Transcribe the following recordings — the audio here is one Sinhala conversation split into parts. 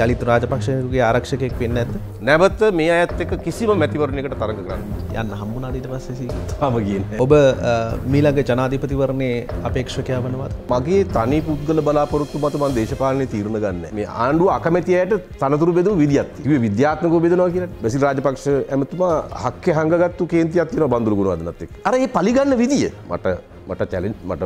යලිත් රාජපක්ෂගේ ආරක්ෂකයෙක් වෙන්න ඇත්ද? නැවත මේ අයත් එක්ක කිසිම මැතිවරණයකට තරඟ කරන්න යන්න හම්බුණාද ඊට පස්සේ සීගිරි? තාම ගියේ ඔබ මීළඟ ජනාධිපතිවරණයේ අපේක්ෂකයා වනවාද? මගේ තනි පුද්ගල බලාපොරොත්තු මත මම දේශපාලනයේ තීරණ ගන්න. මේ ආණ්ඩුව අකමැති අයට තනතුරු බෙදමු විදියක් තියෙනවා. කිව්වේ විද්‍යාත්මකව බෙදනවා කියලා. බැසිල් රාජපක්ෂ ඇමතුමා හක්කේ හංගගත්තු කේන්තියක් තියෙනවා බන්දුරු ගුණවර්ධනත් එක්ක. අර මේ පරිගන්න විදිය මට චැලෙන්ජ් මට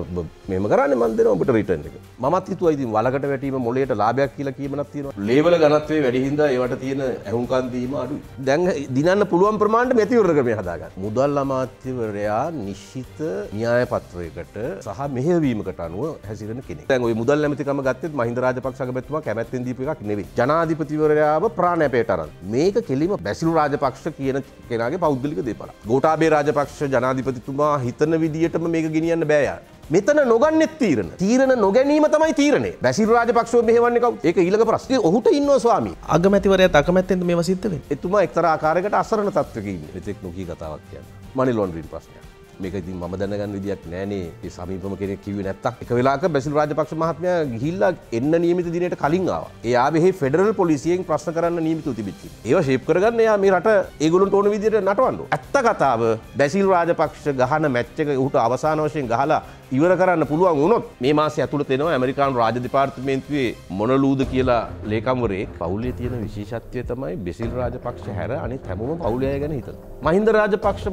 මේම කරන්නේ මම දෙනවා ඔබට රිටර්න් එක. මමත් හිතුවා ඉතින් වලකට වැටීම මොළයට ලාභයක් කියලා කියමනක් තියෙනවා. ලේවල ඝනත්වයේ වැඩි හින්දා ඒවට තියෙන ඇහුම්කන් දීම අඩුයි. දැන් දිනන්න පුළුවන් ප්‍රමාණයට මැතිවරණ ක්‍රමය හදාගන්න. මුදල් අමාත්‍යවරයා නිශ්චිත න්‍යාය පත්‍රයකට සහ මෙහෙයවීමකට අනුව හැසිරෙන කෙනෙක්. දැන් ওই මුදල් නැමැතිකම ගත්තෙත් මහින්ද රාජපක්ෂ අගමැතිතුමා කැමැත්තෙන් දීපු එකක් නෙවෙයි. ජනාධිපතිවරයාව ප්‍රාණයපයට අරන්. මේක කෙලිම බැසිල් රාජපක්ෂ කියන කෙනාගේ පෞද්ගලික දේපලක්. ගෝඨාභය රාජපක්ෂ ජනාධිපතිතුමා හිතන විදියටම මේක ගෙනියන්න බෑ යාර. මෙතන නොගන්නෙත් තීරණ නොගැනීම තමයි තීරණේ. බැසිල් රාජපක්ෂව මෙහෙවන්නේ කවුද? ඒක ඊළඟ ප්‍රශ්නේ. ඔහුට ඉන්නවා ස්වාමී. අගමැතිවරයාත් අකමැත්තෙන්ද මේවා සිද්ධ වෙන්නේ? එතුමා එක්තරා ආකාරයකට අසරණ තත්ත්වයක ඉන්නේ. මෙතෙක් නොකී කතාවක් කියන්නේ. මනි ලොන්ඩරින් ප්‍රශ්නයක්. මේක ඉතින් මම දැනගන්න විදියක් නෑනේ. ඒ සමීපම කෙනෙක් කිව්වේ නැත්තම්. එක වෙලාවක බැසිල් රාජපක්ෂ මහත්මයා ගිහිල්ලා එන්න නියමිත දිනයට කලින් ආවා. ඒ ආවේ හේ ෆෙඩරල් පොලිසියෙන් ප්‍රශ්න කරන්න නියමිතව තිබිච්ච. ඒවා ෂේප් කරගන්න එයා මේ රට ඒගොල්ලන්ට ඕන විදියට නටවන්න. ඇත්ත කතාව බැසිල් රාජපක්ෂ ගහන මැච් එක උහුට අවසාන වශයෙන් ගහලා ඉවර කරන්න පුළුවන් වුණොත් මේ මාසය ඇතුළත එනවා ඇමරිකානු රාජ්‍ය දෙපාර්තමේන්තුවේ මොනලූද කියලා ලේකම්වරයෙක්. පවුලේ තියෙන විශේෂත්වය තමයි බැසිල් රාජපක්ෂ හැර අනිත් හැමෝම පවුලේ අය ගැන හිතනවා. මහින්ද රාජපක්ෂ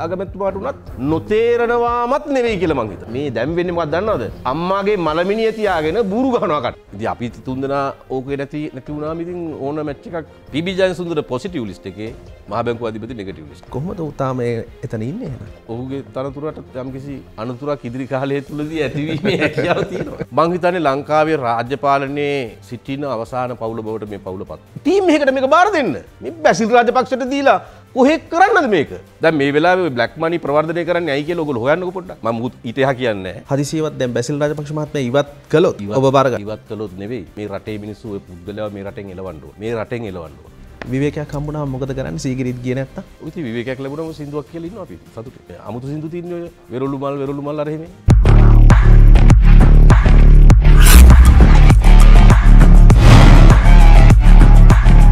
අගමැතිතුමාට උනත් නොතේරනවාමත් නෙවෙයි කියලා මං හිතනවා. මේ දැන් වෙන්නේ මොකක්ද දන්නවද? අම්මාගේ මලමිනිය තියාගෙන බూరు ගහනවා කට. ඉතින් අපි තුන්දෙනා ඕකේ නැති වුණාම ඉතින් ඕන මැච් එකක් පීබී ජයසුන්දර පොසිටිව් ලිස්ට් එකේ මහ බැංකුව අධිපති නෙගටිව් ලිස්ට්. කොහොමද උතාම එතන ඉන්නේ එහෙනම්? ඔහුගේ තනතුරට යම්කිසි අනුතුරක් ඉදිරි කාලය තුලදී ඇතිවීමේ හැකියාව තියෙනවා. මං හිතන්නේ ලංකාවේ රාජ්‍ය පාලනයේ සිටින අවසාන පවුල බවට මේ පවුල පත්. ටීම් එකකට මේක බාර දෙන්න. මේ බැසිල් රාජපක්ෂට දීලා කොහෙ කරන්නද මේක? දැන් මේ වෙලාවේ බ්ලැක් මනි ප්‍රවර්ධනය කරන්නේ ඇයි කියලා ඔයගොල්ලෝ හොයන්නකෝ පොඩ්ඩක්. මම ඊට එහා කියන්නේ නැහැ. හදිසියවත් දැන් බැසිල් රාජපක්ෂ මහත්මයා ඉවත් කළොත් ඔබ බාර ගන්න. ඉවත් කළොත් නෙවෙයි. මේ රටේ මිනිස්සු ඔය පුද්ගලයා මේ රටෙන් එලවන්න ඕන. මේ රටෙන් එලවන්න ඕන. විවේකයක් හම්බුනම මොකද කරන්නේ? සීගිරිත් ගියේ නැත්තම්? ඉතින් විවේකයක් ලැබුණම සින්දුවක් කියලා ඉන්නවා අපි. සතුටුයි. අමුතු සින්දු තින්නේ ඔය වෙරළු මල් අර එහෙම.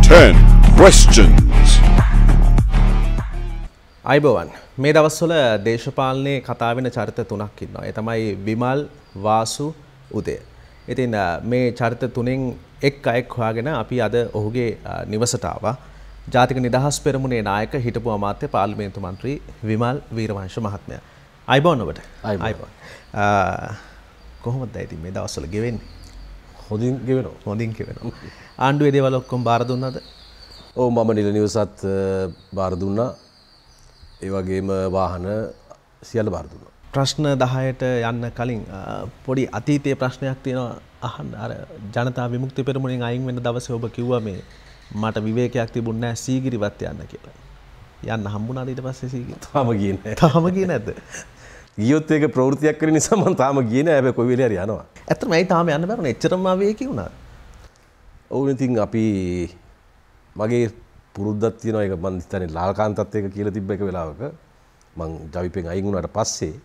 10 questions. අයිබෝවන් මේ දවස්වල දේශපාලනයේ කතා වෙන චරිත තුනක් ඉන්නවා. ඒ තමයි විමල්, වාසු, උදය. ඉතින් මේ චරිත තුනෙන් එක් අයෙක් හොයාගෙන අපි අද ඔහුගේ නිවසට ආවා. ජාතික නිදහස් පෙරමුණේ නායක හිටපු අමාත්‍ය පාර්ලිමේන්තු මන්ත්‍රී විමල් වීරවංශ මහත්මයා. අයිබෝන් ඔබට. අයිබෝන්. කොහොමද ඉතින් මේ දවස්වල ගෙවෙන්නේ? හොඳින් ගෙවෙනවා. හොඳින් ගෙවෙනවා. ආණ්ඩුවේ දේවල් ඔක්කොම බාර දුන්නාද? ඔව් මම නිල නිවසත් බාර දුන්නා. ඒ වගේම වාහන සියල්ල බාර දුන්නා. ප්‍රශ්න 10ට යන්න කලින් පොඩි අතීතයේ ප්‍රශ්නයක් තියෙනවා අහන්න. අර ජනතා විමුක්ති පෙරමුණෙන් අයින් වෙන දවසේ ඔබ කිව්වා මේ මට විවේකයක් තිබුණ නැහැ සීගිරිවත් යන්න කියලා. යන්න හම්බුණාද ඊට පස්සේ සීගිරි? තාම ගියේ නැහැ. තාම ගියේ නැද්ද? ගියොත් ඒක ප්‍රවෘත්තියක් කරන නිසා මම තාම ගියේ නැහැ. හැබැයි කොයි වෙලේ හරි යනවා. ඇත්තටම ඇයි තාම යන්න බැරුනේ? එච්චරම ආවේකී වුණාද? ඔව් ඉතින් අපි මගේ පුරුද්දක් තියෙනවා. ඒක මම හිතන්නේ ලාල්කාන්තත් එක කියලා තිබ්බ එක වෙලාවක මං ජවිපෙන් අයින් වුණාට පස්සේ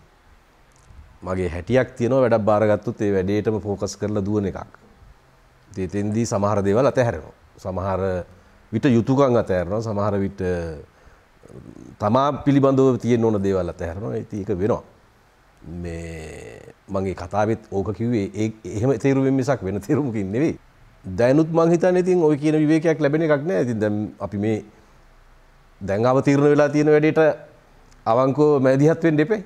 මගේ හැටියක් තියෙනවා වැඩක් බාරගත්තොත් ඒ වැඩේටම ફોකස් කරලා දුවන එකක්. එතෙන්දී සමහර දේවල් අතහැරෙනවා. සමහර විට යුතුයකම් අතහැරෙනවා. සමහර විට තමා පිළිබඳව තියෙන ඕන දේවල් අතහැරෙනවා. ඉතින් ඒක වෙනවා. මේ මගේ කතාවෙත් ඕක කිව්වේ එහෙම තේරුමින් මිසක් වෙන තේරුමකින් නෙවෙයි. දැනුත් මං හිතන්නේ ඉතින් ওই කියන විවේකයක් ලැබෙන එකක් නෑ. ඉතින් දැන් අපි මේ දැන් අවතීර්ණ වෙලා තියෙන වැඩේට අවංකව මැදිහත් වෙන්න එපේ.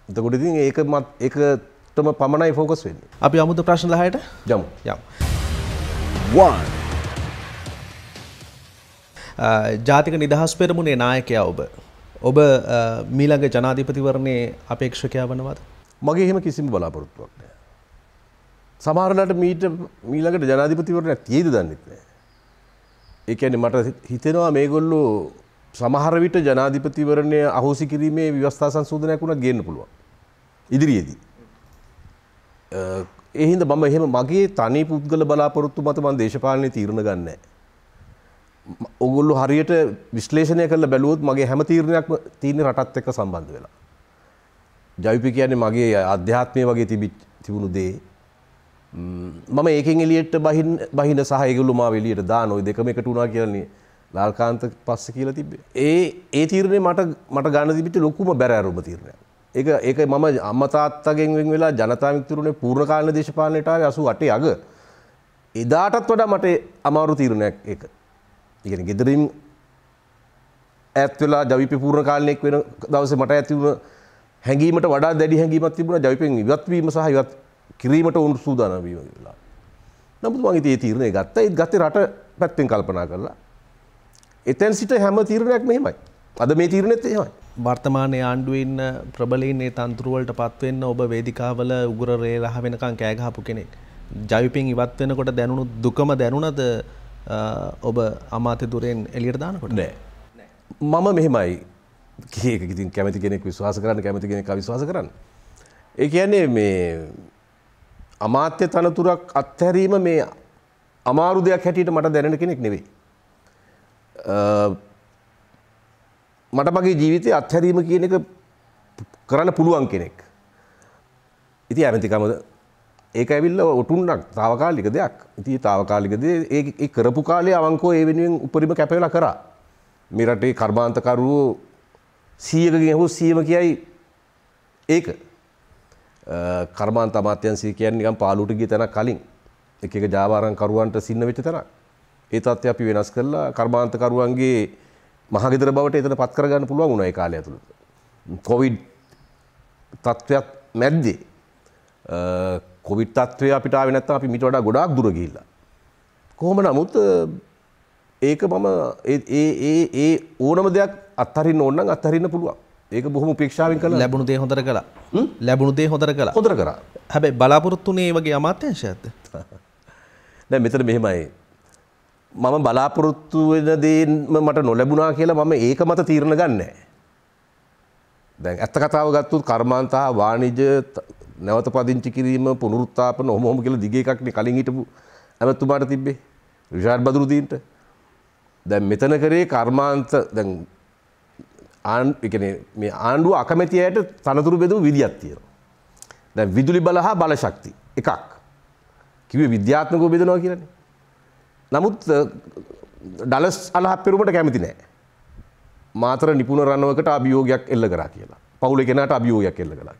එතකොට ඉතින් ඒකටම පමණයි ફોකස් වෙන්නේ. අපි අමුතු ප්‍රශ්න 10ට යමු. 1. ජාතික නිදහස් පෙරමුණේ නායකයා ඔබ මීළඟ ජනාධිපතිවරණයේ අපේක්ෂකයා වනවාද? මගේ එහෙම කිසිම බලාපොරොත්තුවක් නැහැ. සමහරලාට මීළඟට ජනාධිපතිවරණයක් තියෙයිද දන්නෙත් නැහැ. ඒ කියන්නේ මට හිතෙනවා මේගොල්ලෝ සමහර විට ජනාධිපතිවරණය අහෝසි කිරීමේ ව්‍යවස්ථා සංශෝධනයක් උනත් ගේන්න පුළුවන් ඉදිරියේදී. ඒ හින්දා මම එහෙම මගේ තනි පුද්ගල බලාපොරොත්තු මත මම දේශපාලනයේ තීරණ ගන්න නැහැ. ඔගොල්ලෝ හරියට විශ්ලේෂණය කරලා බැලුවොත් මගේ හැම තීරණයක්ම තියෙන රටත් එක්ක සම්බන්ධ වෙලා. ජවිපි කියන්නේ මගේ අධ්‍යාත්මය වගේ තිබුණු දේ මම ඒකෙන් එළියට බහින සහ ඒගොල්ලෝ මාව එළියට දාන ওই දෙකම එකට වුණා කියලානේ ලාල්කාන්ත පස්සේ කියලා තිබ්බේ. ඒ තීරණය මට ගන්න තිබිච්ච ලොකුම බැරෑරුම තීරණයක්. ඒක මම අම්මා තාත්තගෙන් වෙන් වෙලා ජනතා විමුක්තිරුනේ පූර්ණ කාලීන දේශපාලනයට ආවේ 88 අග. එදාටත් වඩා මට අමාරු තීරණයක් ඒක. ඒ කියන්නේ ගෙදරින් ඈත් වෙලා ජවිපේ පූර්ණ කාලීනෙක් වෙන දවසේ මට ඇති වුණ හැඟීමට වඩා දැඩි හැඟීමක් තිබුණා ජවිපෙන් ඉවත් වීම සහ ඉවත් කිරීමට උන් සූදානම් වීම වෙලා. නමුත් මම ඉතින් ඒ තීරණය ගත්තා. ඒත් ගත්තේ රට පැත්තෙන් කල්පනා කරලා. එතෙන් සිට හැම තීරණයක් මෙහෙමයි. අද මේ තීරණෙත් එහෙමයි. වර්තමානයේ ආණ්ඩුවේ ඉන්න ප්‍රබලයින් ඒ තන්ත්‍ර වලට පත් වෙන්න ඔබ වේදිකාවල උගුර රේලහ වෙනකන් කෑ ගහපු කෙනෙක්. ජවිපෙන් ඉවත් වෙනකොට දැනුණු දුකම දැනුණද ඔබ අමාත්‍ය දුරෙන් එළියට දානකොට? නෑ. මම මෙහෙමයි. කීයක ඉතින් කැමති කෙනෙක් විශ්වාස කරන්න කැමති කෙනෙක් අවිශ්වාස කරන්න. ඒ කියන්නේ මේ අමාත්‍ය තනතුරක් අත්හැරීම මේ අමාරු දෙයක් හැටියට මට දැනෙන කෙනෙක් නෙවෙයි. මට මගේ ජීවිතේ අත්හැරීම කියන එක කරන්න පුළුවන් කෙනෙක්. ඉතින් ඇමතිකම ඒක ඇවිල්ලා ඔටුන්නක් తాවකාලික දෙයක්. ඉතින් తాවකාලික දේ ඒ කරපු කාලේ අවංකව ඒ වෙනුවෙන් උපරිම කැපවෙලා කරා. මේ රටේ කර්මාන්තකරුවෝ 100කකින් හෝ 100ම කියයි ඒක. කර්මාන්ත අමාත්‍යාංශය කියන්නේ නිකන් පාළුවට ගිය තැනක් කලින් එක ජාවාරම් කරුවන්ට සින්න වෙච්ච තැනක්. ඒ තත්ත්වය අපි වෙනස් කරලා කර්මාන්තකරුවන්ගේ මහගෙදර බවට එතන පත් කරගන්න පුළුවන් වුණා ඒ කාලය ඇතුළත. කොවිඩ් තත්ත්වයක් මැද්දේ කොවිඩ් තත්ත්වය අපිට ආවේ නැත්නම් අපි මීට වඩා ගොඩාක් දුර ගිහිල්ලා. කොහොම නමුත් ඒක මම ඒ ඕනම දෙයක් අත්හරින්න ඕන නම් අත්හරින්න පුළුවන්. ඒක බොහොම උපේක්ෂාවෙන් කළා. ලැබුණු දේ හොඳට කළා. ලැබුණු දේ හොඳට කළා. හොඳට කරා. හැබැයි බලාපොරොත්තුනේ වගේ අමාත්‍යාංශයක්ද? දැන් මෙතන මෙහෙමයි. මම බලාපොරොත්තු වෙන දේ මට නොලැබුණා කියලා මම ඒක මත තීරණ ගන්නෑ. දැන් ඇත්ත කතාව ගත්තොත් කර්මාන්ත හා වාණිජ්‍ය නැවත පදිංචි කිරීම පුනරුත්ථාපන ඔහොම කියලා දිග එකක්නේ කලින් හිටපු ඇමතුමාට තිබ්බේ. රිෂාඩ් බදුරුදීන්ට. දැන් මෙතන කරේ කර්මාන්ත දැන් මේ ආණ්ඩුව අකමැති අයට තනතුරු බෙදපු විදියක් තියෙනවා. දැන් විදුලි බල හා බල ශක්ති එකක්. කිව්වේ විද්‍යාත්මකව බෙදනවා කියලානේ. නමුත් ඩලස් අලහප්පෙරුමට කැමති නෑ. මාතර නිපුණ රණවකට අභියෝගයක් එල්ල කරා කියලා. පවුලේ කෙනාට අභියෝගයක් එල්ල කළා.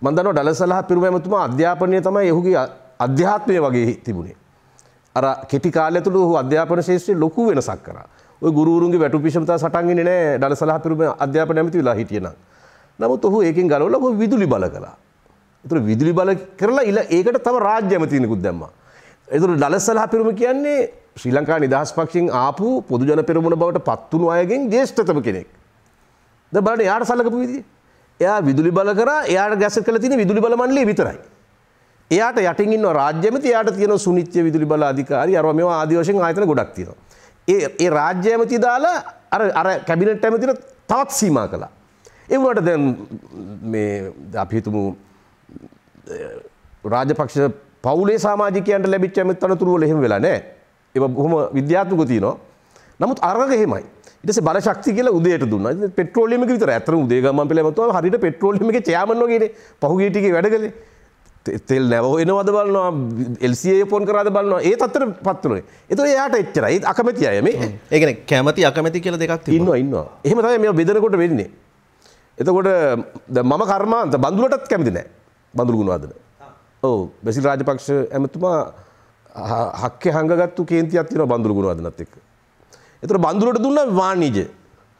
මම දන්නවා ඩලස් අලහප්පෙරුම ඇමතුමා අධ්‍යාපනය තමයි ඔහුගේ අධ්‍යාත්මය වගේ තිබුණේ. අර කෙටි කාලය තුළ ඔහු අධ්‍යාපන ශාස්ත්‍රයේ ලොකු වෙනසක් කරා. ඔය ගුරුවරුන්ගේ වැටුපිෂමතා සටන් ඉන්නේ නෑ ඩලස් අලහප්පෙරුම අධ්‍යාපන ඇමති වෙලා හිටියේ නම්. නමුත් ඔහු ඒකෙන් ගලවලා ඔහු විදුලි බල කළා. ඒතර විදුලි බල කරලා ඒකට තව රාජ්‍ය ඇමතිනිකුත් දැම්මා. ඒතර ඩලස් අලහප්පෙරුම කියන්නේ ශ්‍රී ලංකා නිදහස් පක්ෂයෙන් ආපු පොදු ජන පෙරමුණ බවට පත් වුණු අයගෙන් ජ්‍යෙෂ්ඨතම කෙනෙක්. දැන් බලන්න එයාට සලකපු විදිය. එයා විදුලි බල කරා එයාට ගැසට් කරලා තියෙන විදුලි බල මණ්ඩලය විතරයි. එයාට යටින් ඉන්න රාජ්‍ය ඇමති එයාට තියෙන සුනිත්‍ය විදුලි බල අධිකාරී අරවා මේවා ආදි වශයෙන් ආයතන ගොඩක් තියෙනවා. ඒ රාජ්‍ය ඇමති දාලා අර කැබිනට් ඇමතිට තවත් සීමා කළා. ඒ වුණාට දැන් මේ අපි හිතමු රාජපක්ෂ පවුලේ සමාජිකයන්ට ලැබිච්ච ඇමති තනතුරු වල එහෙම වෙලා නැහැ. ඒක බොහොම විද්‍යාත්මකව තියෙනවා. නමුත් අරක එහෙමයි. ඊට පස්සේ බල ශක්තිය කියලා උදේට දුන්නා. ඉතින් පෙට්‍රෝලියම් එක විතරයි. අතන උදේ ගමන් පෙළ ඇමතුවා හරියට පෙට්‍රෝලියම් එකේ චෙයාමන් වගේනේ. පහුගිය ටිකේ වැඩ කළේ. තෙල් නැව වෙනවද බලනවා LCA ෆෝන් කරාද බලනවා ඒ තත්ත්වෙට පත් වුණේ. ඒතකොට එයාට එච්චරයි. ඒ අකමැති අය මේ. ඒ කියන්නේ කැමැති අකමැති කියලා දෙකක් තිබුණා. ඉන්නවා. එහෙම තමයි මේ බෙදනකොට වෙන්නේ. එතකොට දැන් මම කර්මාන්ත බඳුලටත් කැමති නැහැ. බඳුළු ගුණවර්ධන. ඔව් බැසිල් රාජපක්ෂ ඇමතුමා හක්කේ හංගගත්තු කේන්තියක් තියෙනවා බඳුළු ගුණවර්ධනත් එක්ක. එතකොට බඳුලට දුන්නා වාණිජ්‍ය.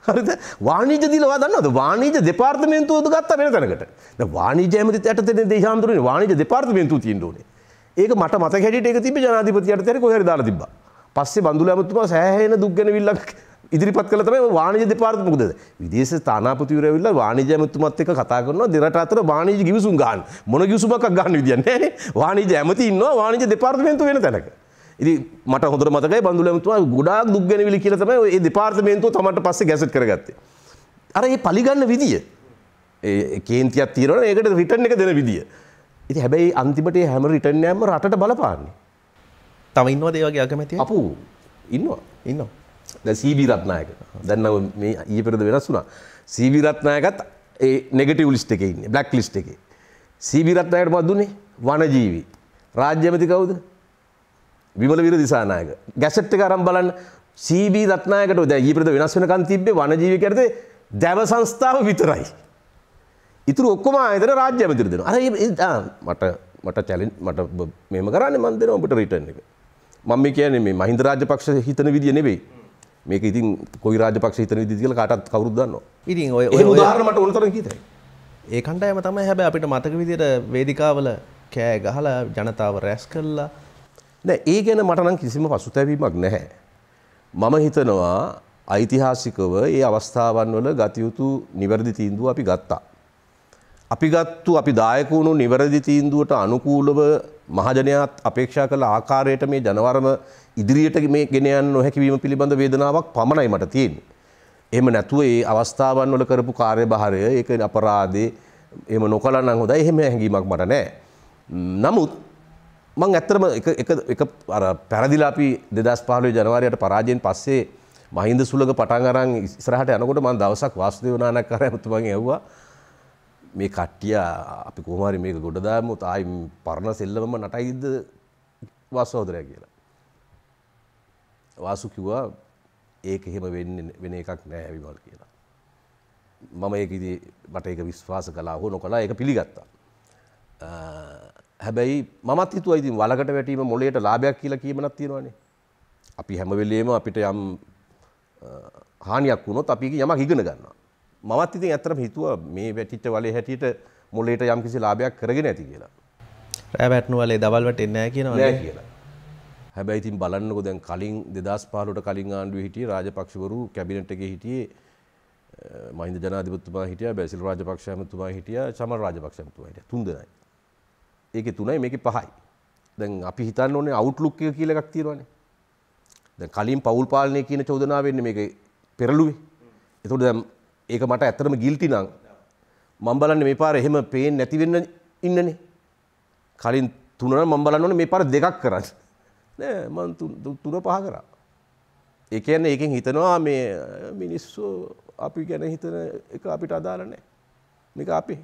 හරිද? වාණිජ්‍ය දීලා දන්නවද? වාණිජ්‍ය දෙපාර්තමේන්තුවද ගත්තා වෙන තැනකට. දැන් වාණිජ්‍ය ඇමතිත් යටතේ දේශාන්තරනේ වාණිජ්‍ය දෙපාර්තමේන්තුව තියෙන්න ඕනේ. ඒක මට මතක හැටියට ඒක තිබ්බේ ජනාධිපතියට තේරෙ කොහේ හරි දාලා තිබ්බා. පස්සේ බඳුළු ඇමතුමා සෑහෙන දුක් ගැනවිල්ලක් ඉදිරිපත් කළා තමයි වාණිජ්‍ය දෙපාර්තමේන්තුව. මොකද විදේශ තානාපතිවරු ඇවිල්ලා වාණිජ්‍ය ඇමතුමත් එක්ක කතා කරනවා දෙරට අතර වාණිජ්‍ය ගිවිසුම් ගන්න. මොන ගිවිසුමක් ගන්න විදියක් නැහැ නේ. වාණිජ්‍ය ඇමති ඉන්නවා වාණිජ්‍ය දෙපාර්තමේන්තුව වෙන තැනක. ඉතින් මට හොඳට මතකයි බඳුළු ඇමතුමා ගොඩාක් දුක් ගැනවිලි කියලා තමයි ඒ දෙපාර්තමේන්තුව තමන්ට පස්සේ ගැසට් කරගත්තේ. අර මේ පරිගන්න විදිය ඒ කේන්තියක් තියෙනවනේ ඒකට රිටර්න් එක දෙන විදිය. ඉතින් හැබැයි අන්තිමට මේ හැම රිටර්න් එකක්ම රටට බලපාන්නේ. තව ඉන්නවද ඒ වගේ අකමැතිය? අපු ඉන්නවා. දැන් සීබී රත්නායක. දැන් නම් මේ ඊයේ පෙරේද වෙනස් වුණා. සීබී රත්නායකත් ඒ නෙගටිව් ලිස්ට් එකේ ඉන්නේ. බ්ලැක් ලිස්ට් එකේ. සීබී රත්නායකට මොකද දුන්නේ? වනජීවි. රාජ්‍ය ඇමති කවුද? විමල වීර දිසානායක. ගැසට් එක අරන් බලන්න CB රත්නායකට දැන් ඊපෙරද වෙනස් වෙනකන් තිබ්බේ වනජීවිකයන්ට දැව සංස්ථාව විතරයි. ඉතුරු ඔක්කොම ආයතන රාජ්‍ය ඇමතිට දෙනවා. මට චැලෙන්ජ් මට මෙහෙම කරන්නේ මම දෙනවා ඔබට රිටර්න් එක. මම මේ කියන්නේ මේ මහින්ද රාජපක්ෂ හිතන විදිය නෙවෙයි. මේක ඉතින් කොයි රාජපක්ෂ හිතන විදියද කියලා කාටවත් කවුරුත් දන්නවා. ඉතින් ඔය උදාහරණ මට ඕන තරම් කීතයි. ඒ කණ්ඩායම තමයි හැබැයි අපිට මතක විදියට වේදිකාවල කෑ ගහලා ජනතාව රැස් කළා. නෑ ඒ ගැන මට නම් කිසිම පසුතැවීමක් නැහැ. මම හිතනවා ඓතිහාසිකව ඒ අවස්ථාවන් වල ගත යුතු නිවැරදි තීන්දුව අපි ගත්තා. අපි දායක වුණු නිවැරදි තීන්දුවට අනුකූලව මහජනයාත් අපේක්ෂා කළ ආකාරයට මේ ජනවරම ඉදිරියට මේ ගෙන යන්න නොහැකි වීම පිළිබඳ වේදනාවක් පමණයි මට තියෙන්නේ. එහෙම නැතුව ඒ අවස්ථාවන් වල කරපු කාර්යභාරය ඒක අපරාධේ එහෙම නොකළා නම් හොඳයි. එහෙම හැඟීමක් මට නැහැ. නමුත් මම ඇත්තටම එක අර පැරදිලා අපි 2015 ජනවාරියට පරාජයෙන් පස්සේ මහින්ද සුලග පටන් අරන් ඉස්සරහට යනකොට මම දවසක් වාසුදේව නානක්කාර ඇමතුමාගෙන් ඇහුවා මේ කට්ටිය අපි කොහොම හරි මේක ගොඩ දාමු තායි පරණ සෙල්ලමම නටයිද වාසෝදරයා කියලා. වාසු කිව්වා ඒක එහෙම වෙන එකක් නෑ විමල් කියලා. මම ඒක ඉතින් මට ඒක විශ්වාස කළා හෝ නොකළා ඒක පිළිගත්තා. හැබැයි මමත් හිතුවා ඉතින් වලකට වැටීම මොළයට ලාභයක් කියලා කියමනක් තියෙනවානේ. අපි හැම වෙලෙම අපිට යම් හානියක් වුණොත් අපි යමක් ඉගෙන ගන්නවා. මමත් ඉතින් ඇත්තටම හිතුවා මේ වැටිච්ච වලේ හැටියට මොළයට යම් කිසි ලාභයක් කරගෙන ඇති කියලා. රෑ වැටෙන වලේ දවල් වැටෙන්නේ නැහැ කියනවා නෑ කියලා. හැබැයි ඉතින් බලන්නකෝ දැන් කලින් 2015ට කලින් ආණ්ඩුවේ හිටියේ රාජපක්ෂවරු කැබිනට් එකේ හිටියේ මහින්ද ජනාධිපතිතුමා හිටියා බැසිල් රාජපක්ෂ ඇමතුමා හිටියා චමල් රාජපක්ෂ ඇමතුමා හිටියා තුන් දෙනයි. ඒකේ තුනයි මේකේ පහයි. දැන් අපි හිතන්න ඕනේ අවුට්ලුක් එක කියලා එකක් තියෙනවානේ. දැන් කලින් පෞල් පාලනය කියන චෝදනාව වෙන්නේ මේකේ පෙරළුවේ. ඒතකොට දැන් ඒක මට ඇත්තටම ගිල්ටි නම් මම බලන්නේ මේ පාර එහෙම පේන්නේ නැති වෙන්න ඉන්නනේ. කලින් තුන නම් මම බලන්න ඕනේ මේ පාර දෙකක් කරන්න. නෑ මම තුන පහ කරා. ඒ කියන්නේ එකෙන් හිතනවා මේ මිනිස්සු අපි ගැන හිතන එක අපිට අදාළ නැහැ. මේක අපේ.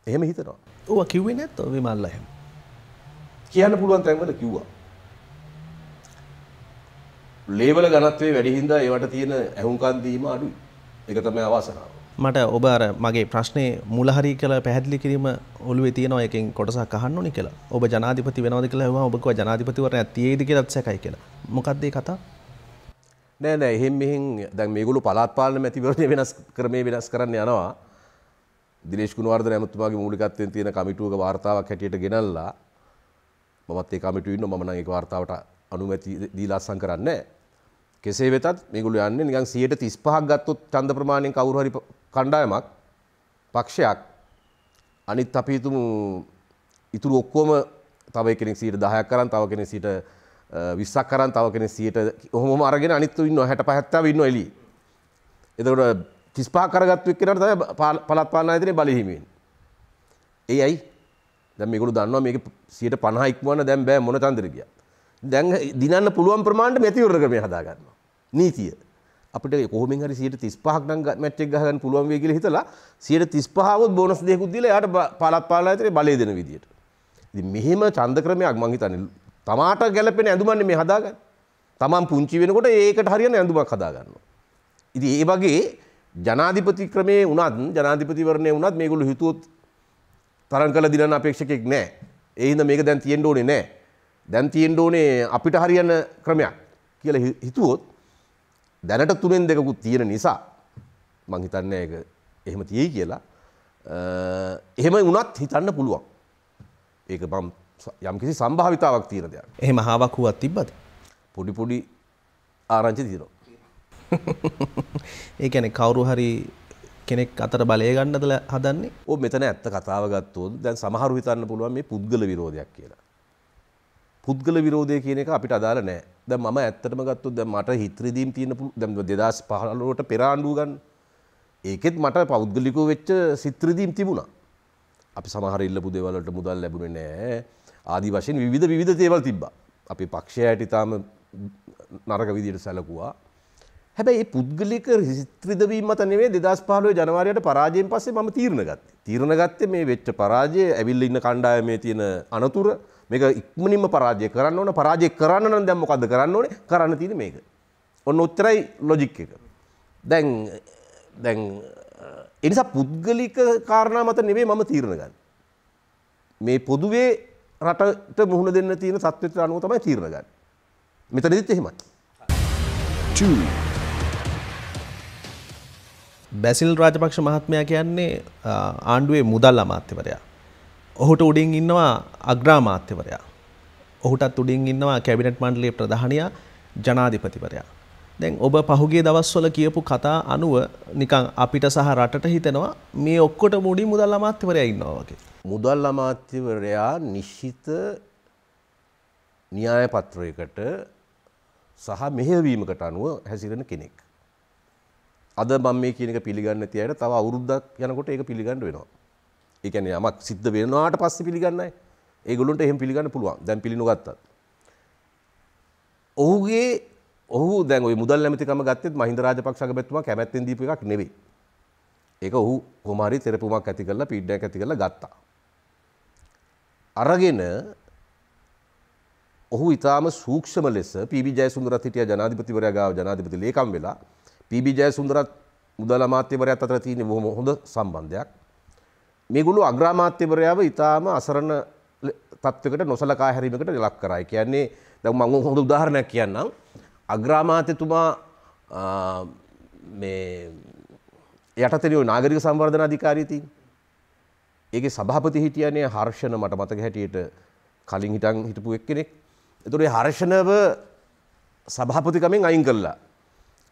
එහෙම හිතනවා. ඔව් කිව්වේ නැත්තෝ විමල්ලා එහෙම. කියන්න පුළුවන් තැන්වල කිව්වා. ලේවල ඝනත්වයේ වැඩි හින්දා ඒවට තියෙන ඇහුම්කන් දීම අඩුයි. ඒක තමයි අවාසනාව. මට ඔබ අර මගේ ප්‍රශ්නේ මුල හරි කියලා පැහැදිලි කිරීම ඔළුවේ තියෙනවා එකෙන් කොටසක් අහන්න ඕනි කියලා. ඔබ ජනාධිපති වෙනවද කියලා අහුවා ඔබ කිව්වා ජනාධිපතිවරණයක් තියේද කියලාත් සැකයි කියලා. මොකක්ද ඒ කතාව? නෑ එහෙන් මෙහෙන් දැන් මේගොල්ලෝ පළාත් පාලන මැතිවරණය වෙනස් කරන්න යනවා. දිනේෂ් ගුණවර්ධන ඇමතුමාගේ මූලිකත්වයෙන් තියෙන කමිටුවක වාර්තාවක් හැටියට ගෙනල්ලා මමත් ඒ කමිටුවේ ඉන්නවා. මම නම් ඒක වාර්තාවට අනුමැති දීලා අත්සන් කරන්නේ නැහැ. කෙසේ වෙතත් මේගොල්ලෝ යන්නේ නිකන් 35ක් ගත්තොත් ඡන්ද ප්‍රමාණයෙන් කවුරු හරි කණ්ඩායමක් පක්ෂයක් අනිත් අපි හිතමු ඉතුරු ඔක්කොම තව කෙනෙක් 10ක් කරන් තව කෙනෙක් 20ක් කරන් තව කෙනෙක් 100ට ඔහොමම අරගෙන අනිත් ඉන්නවා 65 70 ඉන්නවා එළියේ. එතකොට 35 කරගත්තු එක්කෙනාට තමයි පළාත් පාලන ආයතනයේ බලය හිමි වෙන්නේ. ඇයි? දැන් මේගොල්ලෝ දන්නවා මේක 50 ඉක්මවන්න දැන් බෑ මොන ඡන්දෙට ගියා. දැන් දිනන්න පුළුවන් ප්‍රමාණයට මැතිවරණ ක්‍රමය හදා ගන්නවා. නීතිය. අපිට කොහොමින් හරි 35ක් නම් මැච් එක ගහගන්න පුළුවන් වෙයි කියලා හිතලා 35 වොත් බෝනස් දෙකකුත් දීලා එයාට පළාත් පාලන ආයතනයේ බලය දෙන විදියට. ඉතින් මෙහෙම ඡන්ද ක්‍රමයක් මං හිතන්නේ තමාට ගැළපෙන ඇඳුමන්නේ මේ හදාගන්න. තමන් පුංචි වෙනකොට ඒකට හරියන ඇඳුමක් හදා ගන්නවා. ඉතින් ඒ වගේ ජනාධිපති ක්‍රමයේ වුණත් ජනාධිපතිවරණයේ වුණත් මේගොල්ලෝ හිතුවොත් තරම් කළ දිනන අපේක්ෂකෙක් නැහැ. ඒ හින්දා මේක දැන් තියෙන්න ඕනේ නැහැ. දැන් තියෙන්න ඕනේ අපිට හරියන ක්‍රමයක් කියලා හිතුවොත් දැනට තුනෙන් දෙකකුත් තියෙන නිසා මං හිතන්නේ ඒක එහෙම තියෙයි කියලා. එහෙම වුණත් හිතන්න පුළුවන්. ඒක මම යම්කිසි සම්භාවිතාවක් තියෙන දෙයක්. එහෙම හාවක් හුවක් තිබ්බද? පොඩි ආරංචි තියෙනවා. ඒ කියන්නේ කවුරු හරි කෙනෙක් අතර බලය ගන්නද හදන්නේ? ඔව් මෙතන ඇත්ත කතාව ගත්තොත් දැන් සමහරු හිතන්න පුළුවන් මේ පුද්ගල විරෝධයක් කියලා. පුද්ගල විරෝධය කියන එක අපිට අදාළ නැහැ. දැන් මම ඇත්තටම ගත්තොත් දැන් මට හිත රිදීම් තියෙන දැන් 2015ට පෙර ආණ්ඩුව ගන්න. ඒකෙත් මට පෞද්ගලිකව වෙච්ච සිත් රිදීම් තිබුණා. අපි සමහර ඉල්ලපු දේවල් වලට මුදල් ලැබුණේ නැහැ. ආදි වශයෙන් විවිධ දේවල් තිබ්බා. අපි පක්ෂයට ඊටාම නරක විදියට සැලකුවා. හැබැයි මේ පුද්ගලික සිත් රිදවීම මත නෙවෙයි 2015 ජනවාරියට පරාජයෙන් පස්සේ මම තීරණ ගත්තේ. තීරණ ගත්තේ මේ වෙච්ච පරාජය ඇවිල්ලා ඉන්න කණ්ඩායමේ තියෙන අනතුර මේක ඉක්මනින්ම පරාජය කරන්න ඕන. පරාජය කරන්න නම් දැන් මොකද්ද කරන්න ඕනේ? කරන්න තියෙන්නේ මේක. ඔන්න ඔච්චරයි ලොජික් එක. දැන් ඒ නිසා පුද්ගලික කාරණා මත නෙවෙයි මම තීරණ ගන්න. මේ පොදුවේ රටට මුහුණ දෙන්න තියෙන තත්ත්වයට අනුව තමයි තීරණ ගන්න. මෙතනදිත් එහෙමයි. 2, බැසිල් රාජපක්ෂ මහත්මයා කියන්නේ ආණ්ඩුවේ මුදල් අමාත්‍යවරයා. ඔහුට උඩින් ඉන්නවා අග්‍රාමාත්‍යවරයා. ඔහුටත් උඩින් ඉන්නවා කැබිනට් මණ්ඩලයේ ප්‍රධානියා ජනාධිපතිවරයා. දැන් ඔබ පහුගිය දවස්වල කියපු කතා අනුව නිකන් අපිට සහ රටට හිතෙනවා මේ ඔක්කොට මුඩි මුදල් අමාත්‍යවරයා ඉන්නවා වගේ. මුදල් අමාත්‍යවරයා නිශ්චිත න්‍යාය පත්‍රයකට සහ මෙහෙයවීමකට අනුව හැසිරෙන කෙනෙක්. අද මම මේ කියන එක පිළිගන්නේ නැති අයට තව අවුරුද්දක් යනකොට ඒක පිළිගන්න වෙනවා. ඒ කියන්නේ යමක් සිද්ධ වෙනාට පස්සේ පිළිගන්නයි. ඒගොල්ලන්ට එහෙම පිළිගන්න පුළුවන්. දැන් පිළිනොගත්තත්. ඔහු දැන් ওই මුදල් ඇමතිකම ගත්තෙත් මහින්ද රාජපක්ෂ අගමැතිතුමා කැමැත්තෙන් දීපු එකක් නෙවෙයි. ඒක ඔහු කොහොම හරි තෙරපුමක් ඇති කරලා පීඩනයක් ඇති කරලා ගත්තා. අරගෙන ඔහු ඊටාම සූක්ෂම ලෙස පීබී ජයසුන්දරත් හිටියා ජනාධිපතිවරයා ගාව ජනාධිපති ලේකම් වෙලා පීබී ජයසුන්දරත් මුදල් අමාත්‍යවරයාත් අතර තියෙන බොහොම හොඳ සම්බන්ධයක්. මේගොල්ලෝ අග්‍රාමාත්‍යවරයාව ඊටාම අසරණ තත්වයකට නොසලකා හැරීමකට ලක් කරා. ඒ කියන්නේ දැන් මම හොඳ උදාහරණයක් කියන්නම්. අග්‍රාමාත්‍යතුමා මේ යටතේ නාගරික සංවර්ධන අධිකාරිය තියෙන. ඒකේ සභාපති හිටියනේ හර්ෂණ මට මතක හැටියට කලින් හිටපු එක්කෙනෙක්. ඒතකොට ඒ හර්ෂණව සභාපතිකමෙන් අයින් කළා.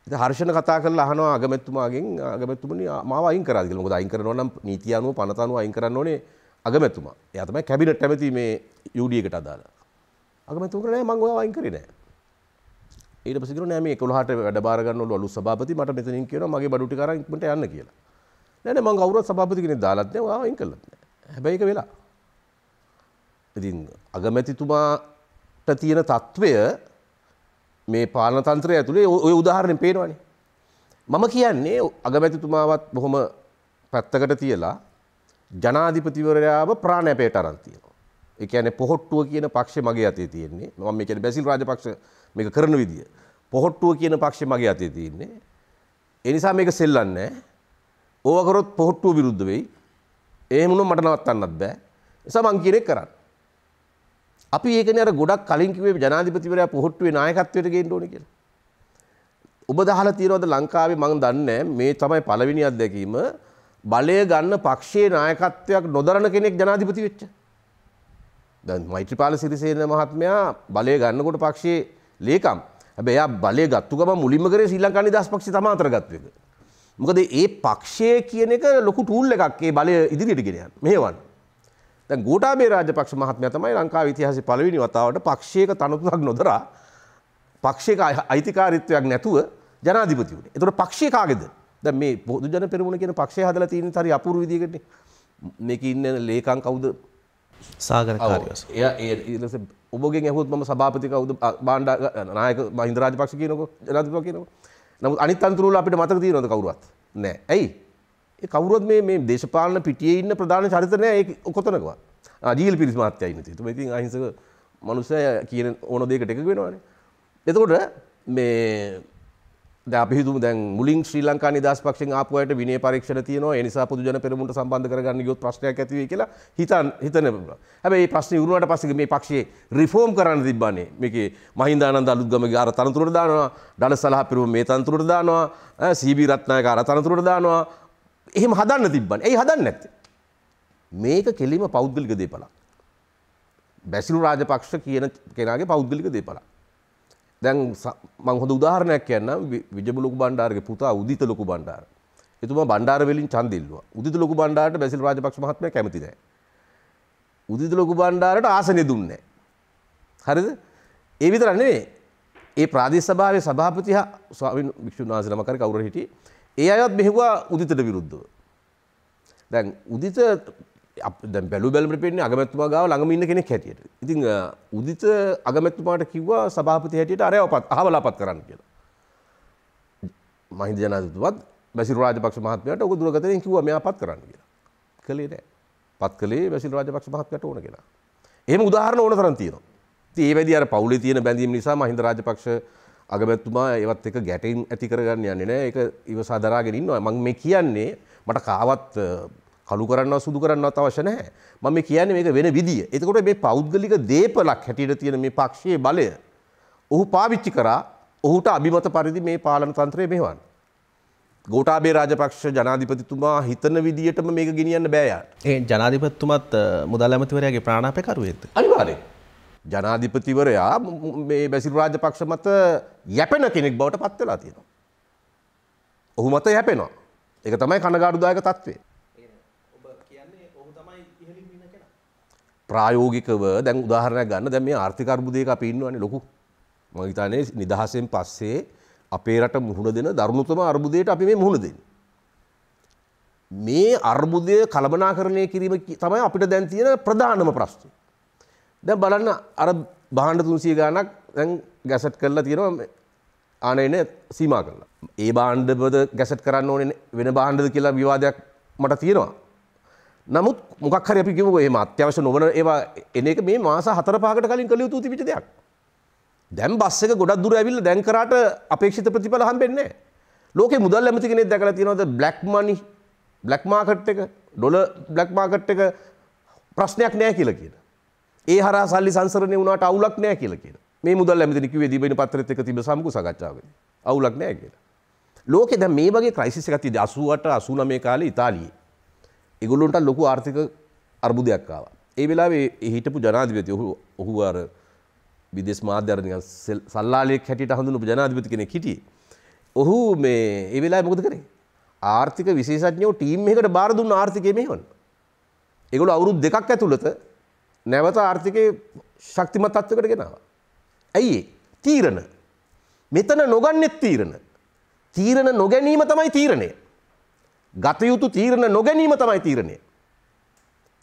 ඉතින් හර්ෂණ කතා කරලා අහනවා අගමැතිතුමාගෙන් අගමැතිතුමනි මාව අයින් කරාද කියලා. මොකද අයින් කරනවා නම් නීතිය අනුව පනත අනුව අයින් කරන්න ඕනේ අගමැතිතුමා. එයා තමයි කැබිනට් ඇමති මේ UD එකට අදාළ. අගමැතිතුමා නෑ මම ඔයාව අයින් කරේ නෑ. ඊට පස්සේ කිව්වා නෑ මේ 11ට වැඩ බාර ගන්නවලු අලුත් සභාපති මට මෙතනින් කියනවා මගේ බඩු ටික අරන් ඉක්මනට යන්න කියලා. නෑ නෑ මම කවුරුත් සභාපති කෙනෙක් දාලත් නෑ ඔයාව අයින් කළත් නෑ. හැබැයි ඒක වෙලා. ඉතින් අගමැතිතුමාට තියෙන తত্ত্বය මේ පාලන තන්ත්‍රය ඇතුලේ ওই උදාහරණයෙන් පේනවනේ. මම කියන්නේ අගමැතිතුමාවත් බොහොම පැත්තකට තියලා ජනාධිපතිවරයාව ප්‍රාණයපේට අරන් තියෙනවා. ඒ කියන්නේ පොහොට්ටුව කියන පක්ෂේ මගේ අතේ තියෙන්නේ. මම මේ කියන්නේ බැසිල් රාජපක්ෂ මේක කරන විදිය. පොහොට්ටුව කියන පක්ෂේ මගේ අතේ තියෙන්නේ. ඒ නිසා මේක සෙල්ලන්නේ නැහැ. ඕවා කරොත් පොහොට්ටුව විරුද්ධ වෙයි. එහෙම වුණොත් මට නවත්තන්නත් බෑ. ඒ නිසා මං කියන එක කරන්න. අපි ඒකනේ අර ගොඩක් කලින් කිව්වේ ජනාධිපතිවරයා පොහොට්ටුවේ නායකත්වයට ගේන්න ඕනේ කියලා. ඔබ දහලා තියෙනවද ලංකාවේ මම දන්නේ මේ තමයි පළවෙනි අත්දැකීම බලය ගන්න පක්ෂයේ නායකත්වයක් නොදරන කෙනෙක් ජනාධිපති වෙච්ච. දැන් මෛත්‍රීපාල සිරිසේන මහත්මයා බලය ගන්නකොට පක්ෂයේ ලේකම්. හැබැයි එයා බලය ගත්තු ගමන් මුලින්ම කරේ ශ්‍රී ලංකා නිදහස් පක්ෂය තමයි අතරගත්තු එක. මොකද ඒ පක්ෂය කියන එක ලොකු ටූල් එකක් ඒ බලය ඉදිරියට ගෙන යන්න. මෙහෙවන්න. දැන් ගෝඨාභය රාජපක්ෂ මහත්මයා තමයි ලංකාවේ ඉතිහාසයේ පළවෙනි වතාවට පක්ෂයක තනතුරක් නොදරා පක්ෂයක අයිතිකාරීත්වයක් නැතුව ජනාධිපති වුණේ. ඒතකොට පක්ෂය කාගේද? දැන් මේ පොදු ජන පෙරමුණ කියන පක්ෂය හදලා තියෙන හරි අපූර්ව විදියකටනේ. මේකේ ඉන්න ලේකම් කවුද? සාගර කාර්යවස. එයා ඊළඟ ඔබගෙන් ඇහුවොත් මම සභාපති කවුද? බාණ්ඩා නායක මහින්ද රාජපක්ෂ කියනකො ජනාධිපති කියනකො. නමුත් අනිත් අන්තර වල අපිට මතක තියෙනවද කවුරුවත්? නෑ. ඇයි? ඒ කවුරුවත් මේ දේශපාලන පිටියේ ඉන්න ප්‍රධාන චරිත නෑ ඒක කොතනකවත්. ජීල් පිරිස් මහත්තයා ඉන්නේ. ඒක ඉතින් අහිංසක මනුස්සයා කියන ඕන දෙයකට එකග වෙනවනේ. එතකොට මේ දැන් අපි හිතමු දැන් මුලින් ශ්‍රී ලංකා නිදහස් පක්ෂයෙන් ආපු අයට විනය පරීක්ෂණ තියෙනවා. ඒ නිසා පොදු ජන පෙරමුණට සම්බන්ධ කරගන්න ගියොත් ප්‍රශ්නයක් ඇති වෙයි කියලා හිතන හැබැයි මේ ප්‍රශ්නේ ඉවරුණාට පස්සේ මේ පක්ෂයේ රිෆෝම් කරන්න තිබ්බනේ. මේකේ මහින්දානන්ද අලුත්ගමගේ අර තනතුරට දානවා. ඩලසලහ පිරුම මේ තනතුරට දානවා. සීබී රත්නායක අර තනතුරට දානවා. එහෙම හදන්න තිබ්බනේ. ඇයි හදන්නේ නැත්තේ? මේක කෙලිම පෞද්ගලික දේපලක්. බැසිල් රාජපක්ෂ කියන කෙනාගේ පෞද්ගලික දේපලක්. දැන් මම හොඳ උදාහරණයක් කියන්නම්. විජයබු ලොකු බණ්ඩාරගේ පුතා උදිත ලොකු බණ්ඩාර. එතුමා බණ්ඩාර වලින් ඡන්ද ඉල්ලුවා. උදිත ලොකු බණ්ඩාරට බැසිල් රාජපක්ෂ මහත්මයා කැමති නැහැ. උදිත ලොකු බණ්ඩාරට ආසනෙ දුන්නේ නැහැ. හරිද? ඒ විතර නෙවෙයි. ඒ ප්‍රාදේශ සභාවේ සභාපති හා ස්වාමීන් වික්ෂුන් වහන්සේ නමක් හරි කවුරු හිටියේ. ඒ අයවත් මෙහෙවුවා උදිතට විරුද්ධව. දැන් උදිත දැන් බැලුමට පෙන්නේ අගමැතිතුමා ගාව ළඟම ඉන්න කෙනෙක් හැටියට. ඉතින් උදිත අගමැතිතුමාට කිව්වා සභාපති හැටියට අහවලාපත් කරන්න කියලා. මහින්ද ජනාධිපතිතුමාත් බැසිල් රාජපක්ෂ මහත්මයාට ඔක දුරකථනයෙන් කිව්වා මෙයා පත් කරන්න කියලා. කළේ නැහැ. පත් කළේ බැසිල් රාජපක්ෂ මහත්මයාට ඕන කියලා. එහෙම උදාහරණ ඕන තරම් තියෙනවා. ඉතින් ඒ වැඩි අර පවුලේ තියෙන බැඳීම් නිසා මහින්ද රාජපක්ෂ අගමැතිතුමා ඒවත් එක ගැටීම් ඇති කරගන්න යන්නේ නැහැ. ඒක ඉවසා දරාගෙන ඉන්නවා. මම මේ කියන්නේ මට කාවත් කළු කරන්නව සුදු කරන්නවත් අවශ්‍ය නැහැ. මම මේ කියන්නේ මේක වෙන විදිය. එතකොට මේ පෞද්ගලික දීපලක් හැටියට තියෙන මේ පක්ෂයේ බලය ඔහු පාවිච්චි කරා ඔහුට අභිමත පරිදි මේ පාලන තන්ත්‍රය මෙහෙවන්න. ගෝඨාභය රාජපක්ෂ ජනාධිපතිතුමා හිතන විදියටම මේක ගෙනියන්න බෑ යාට. ඒ ජනාධිපතිතුමත් මුදල් ඇමතිවරයාගේ ප්‍රාණාපකරුවෙක්ද? අනිවාර්යයෙන්. ජනාධිපතිවරයා මේ බැසිල් රාජපක්ෂ මත යැපෙන කෙනෙක් බවට පත් වෙලා තියෙනවා. ඔහු මත යැපෙනවා. ඒක තමයි කනගාටුදායක තත්ත්වය. ප්‍රායෝගිකව දැන් උදාහරණයක් ගන්න දැන් මේ ආර්ථික අර්බුදයක අපි ඉන්නවනේ ලොකු. මම හිතන්නේ නිදහසෙන් පස්සේ අපේ රට මුහුණ දෙන දරුණුතම අර්බුදයට අපි මේ මුහුණ දෙන්නේ. මේ අර්බුදය කළමනාකරණය කිරීම තමයි අපිට දැන් තියෙන ප්‍රධානම ප්‍රශ්නේ. දැන් බලන්න අර භාණ්ඩ 300 ගාණක් දැන් ගැසට් කරලා තියෙනවා ආනයන සීමා කරලා. ඒ භාණ්ඩවද ගැසට් කරන්න ඕනේ වෙන භාණ්ඩද කියලා විවාදයක් මට තියෙනවා. නමුත් මොකක් හරි අපි කියමුකෝ එහෙම අත්‍යවශ්‍ය නොවන ඒවා එන එක මේ මාස 4-5කට කලින් කළ යුතු තිබිච්ච දෙයක්. දැන් බස් එක ගොඩක් දුර ඇවිල්ලා දැන් කරාට අපේක්ෂිත ප්‍රතිඵල හම්බෙන්නේ නැහැ. ලෝකේ මුදල් ඇමති කෙනෙක් දැකලා තියෙනවද බ්ලැක් මනි බ්ලැක් මාකට් එක ඩොලර් බ්ලැක් මාකට් එක ප්‍රශ්නයක් නැහැ කියලා කියන. ඒ හරහා සල්ලි සංසරණය වුණාට අවුලක් නැහැ කියලා කියන. මේ මුදල් ඇමතිනි කිව්වේ දීපින පත්‍රෙත් එක තිබ්බ සමුගු සාකච්ඡාවකදී. අවුලක් නැහැ කියලා. ලෝකේ දැන් මේ වගේ ක්‍රයිසිස් එකක් තියෙද්දි 88 89 කාලේ ඉතාලියේ ඒගොල්ලන්ට ලොකු ආර්ථික අර්බුදයක් ආවා. ඒ වෙලාවේ හිටපු ජනාධිපති ඔහු අර විදේශ මාධ්‍ය අර නිකන් සල්ලාලියෙක් හැටියට හඳුන්වපු ජනාධිපති කෙනෙක් හිටියේ. ඔහු මේ ඒ වෙලාවේ මොකද කරේ? ආර්ථික විශේෂඥයෝ ටීම් එකකට බාර දුන්න ආර්ථිකය මෙහෙවන්න. ඒගොල්ලෝ අවුරුදු 2ක් ඇතුළත නැවත ආර්ථිකයේ ශක්තිමත් තත්ත්වයකට ගෙනාවා. ඇයි ඒ? තීරණ. මෙතන නොගන්නෙත් තීරණ. තීරණ නොගැනීම තමයි තීරණය. ගත යුතු තීරණ නොගැනීම තමයි තීරණය.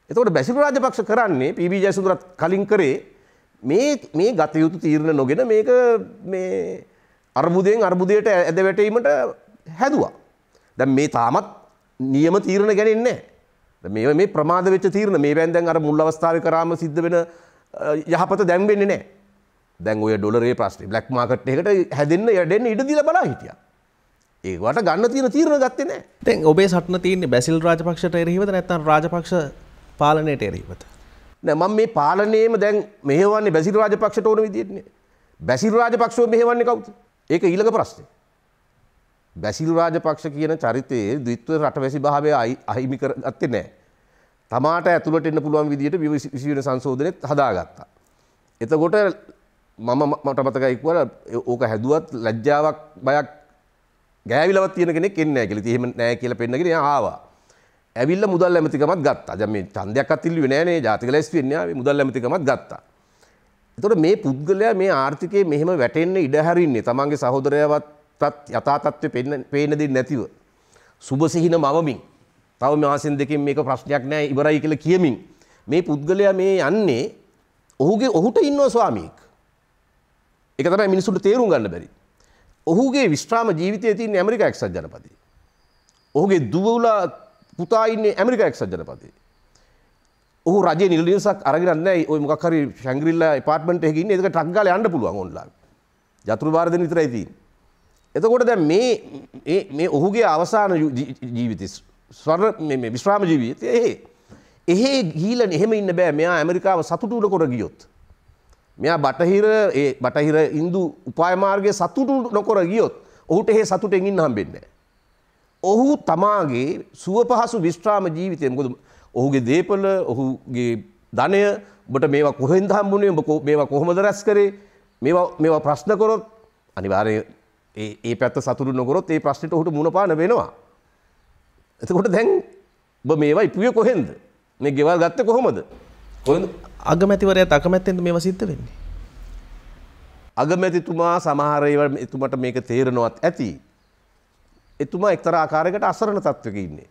එතකොට බැසිල් රාජපක්ෂ කරන්නේ පීබී ජයසුන්දරත් කලින් කරේ මේ ගත යුතු තීරණ නොගෙන මේක මේ අර්බුදයෙන් අර්බුදයට ඇද වැටීමට හැදුවා. දැන් මේ තාමත් නියම තීරණ ගන්නේ නැහැ. මේ ප්‍රමාද වෙච්ච තීරණ මේවෙන් දැන් අර මුල් අවස්ථාවේ කරාම සිද්ධ වෙන යහපත දැන් වෙන්නේ නැහැ. දැන් ඔය ඩොලරේ ප්‍රශ්නේ බ්ලැක් මාකට් එකට හැදෙන්න යඩෙන්න ඉඩ දීලා බලා හිටියා. ඒකට ගන්න තියෙන තීරණ ගත්තේ නැහැ. දැන් ඔබේ සටන තියෙන්නේ බැසිල් රාජපක්ෂට එරෙහිවද නැත්නම් රාජපක්ෂ පාලනයට එරෙහිවද? නෑ මම මේ පාලනයේම දැන් මෙහෙවන්නේ බැසිල් රාජපක්ෂට ඕන විදිහටනේ. බැසිල් රාජපක්ෂව මෙහෙවන්නේ කවුද? ඒක ඊළඟ ප්‍රශ්නේ. බැසිල් රාජපක්ෂ කියන චරිතයේ ද්විත්ව රටවැසි භාවය අහිමි කරගත්තේ නැහැ. තමාට ඇතුළට එන්න පුළුවන් විදිහට 20 වෙනි සංශෝධනෙත් හදාගත්තා. එතකොට මට මතකයි කිව්වා ඕක හැදුවත් ලැජ්ජාවක් බයක් ගෑවිලවත් තියෙන කෙනෙක් එන්නේ නැහැ කියලා. ඉතින් එහෙම නැහැ කියලා පෙන්නගෙන එයා ආවා. ඇවිල්ලා මුදල් ඇමතිකමත් ගත්තා. දැන් මේ ඡන්දයක්වත් ඉල්ලුවේ නැහැ නේ. ජාතික ලැයිස්තුවේ ඉන්නේ ආවේ මුදල් ඇමතිකමත් ගත්තා. එතකොට මේ පුද්ගලයා මේ ආර්ථිකයේ මෙහෙම වැටෙන්න ඉඩ හරින්නේ තමන්ගේ සහෝදරයවත්ත් යථා තත්ත්වෙ පේන්න දෙන්නේ නැතිව. සුබ සිහින මවමින්. තව මාසෙන් දෙකකින් මේක ප්‍රශ්නයක් නැහැ ඉවරයි කියලා කියමින් මේ පුද්ගලයා මේ යන්නේ ඔහුට ඉන්නවා ස්වාමියෙක්. ඒක තමයි මිනිසුන්ට තේරුම් ගන්න බැරි. ඔහුගේ විශ්‍රාම ජීවිතයේ තියෙන ඇමරිකා එක්සත් ජනපදයේ. ඔහුගේ දුවලා පුතා ඉන්නේ ඇමරිකා එක්සත් ජනපදයේ. ඔහු රජයේ නිල නිවසක් අරගෙන නැහැ. ඔය මොකක් හරි ශැංග්‍රීලා ඇපාර්ට්මන්ට් එකක ඉන්නේ. ඒක ට්‍රක් ගාලා යන්න පුළුවන් ඕන්ලාගේ. යතුරු බාර දෙන්න විතරයි තියෙන්නේ. එතකොට දැන් මේ ඔහුගේ අවසාන ජීවිතේ මේ විශ්‍රාම ජීවිතේ එහෙ ගිහිල්ලා එහෙම ඉන්න බෑ. මෙයා ඇමරිකාව සතුටු නොකර ගියොත්. මෙයා බටහිර ඉන්දු උපාය මාර්ගයේ සතුටු නොකර ගියොත් ඔහුට එහෙ සතුටෙන් ඉන්න හම්බෙන්නේ නැහැ. ඔහු තමාගේ සුව පහසු විශ්‍රාම ජීවිතේ මොකද ඔහුගේ දේපල ඔහුගේ ධනය ඔබට මේවා කොහෙන්ද හම්බුනේ ඔබ මේවා කොහොමද රැස් කරේ මේවා ප්‍රශ්න කරොත් අනිවාර්යයෙන් ඒ පැත්ත සතුටු නොකරොත් ඒ ප්‍රශ්නෙට ඔහුට මුණ පාන වෙනවා. එතකොට දැන් ඔබ මේවා ඉපුවේ කොහෙන්ද? මේ ගෙවල් ගත්තේ කොහොමද? කොහෙන්ද? අගමැතිවරයාත් අකමැත්තෙන්ද මේවා සිද්ධ වෙන්නේ? අගමැතිතුමා සමහර ඒවා එතුමට මේක තේරෙනවත් ඇති. එතුමා එක්තරා ආකාරයකට අසරණ තත්ත්වයක ඉන්නේ.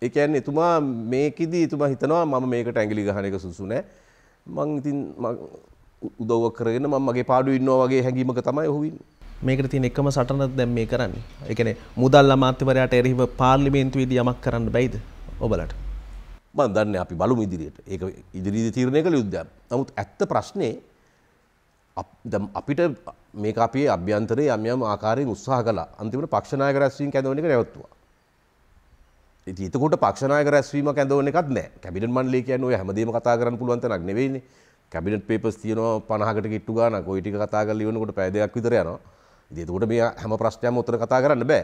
ඒ කියන්නේ එතුමා මේකෙදි එතුමා හිතනවා මම මේකට ඇඟිලි ගහන එක සුසු නෑ. මං ඉතින් උදව්ව කරගෙන මම මගේ පාඩුවේ ඉන්නවා වගේ හැඟීමක තමයි ඔහු ඉන්නේ. මේකට තියෙන එකම සටන දැන් මේ කරන්නේ. ඒ කියන්නේ මුදල් අමාත්‍යවරයාට එරෙහිව පාර්ලිමේන්තුවේදී යමක් කරන්න බැයිද ඔබලට? මම දන්නේ අපි බලමු ඉදිරියට. ඒක ඉදිරියේදී තීරණය කළ යුද්ධයක්. නමුත් ඇත්ත ප්‍රශ්නේ අපිට මේක අපේ අභ්‍යන්තරයේ යම් ආකාරයෙන් උත්සාහ කළා. අන්තිමට පක්ෂ නායක රැස්වීම කැඳවන එක නැවතුවා. ඉතින් එතකොට පක්ෂ නායක රැස්වීම කැඳවන එකක් නැහැ. කැබිනට් මණ්ඩලය කියන්නේ ඔය හැමදේම කතා කරන්න පුළුවන් තැනක් නෙවෙයිනේ. කැබිනට් පේපර්ස් තියෙනවා 50කට කිට්ටු ගානක්. ওই ටික කතා කරලා ඉවරනකොට පැය දෙකක් විතර යනවා. ඉතින් එතකොට මේ හැම ප්‍රශ්නයක්ම උත්තර කතා කරන්න බෑ.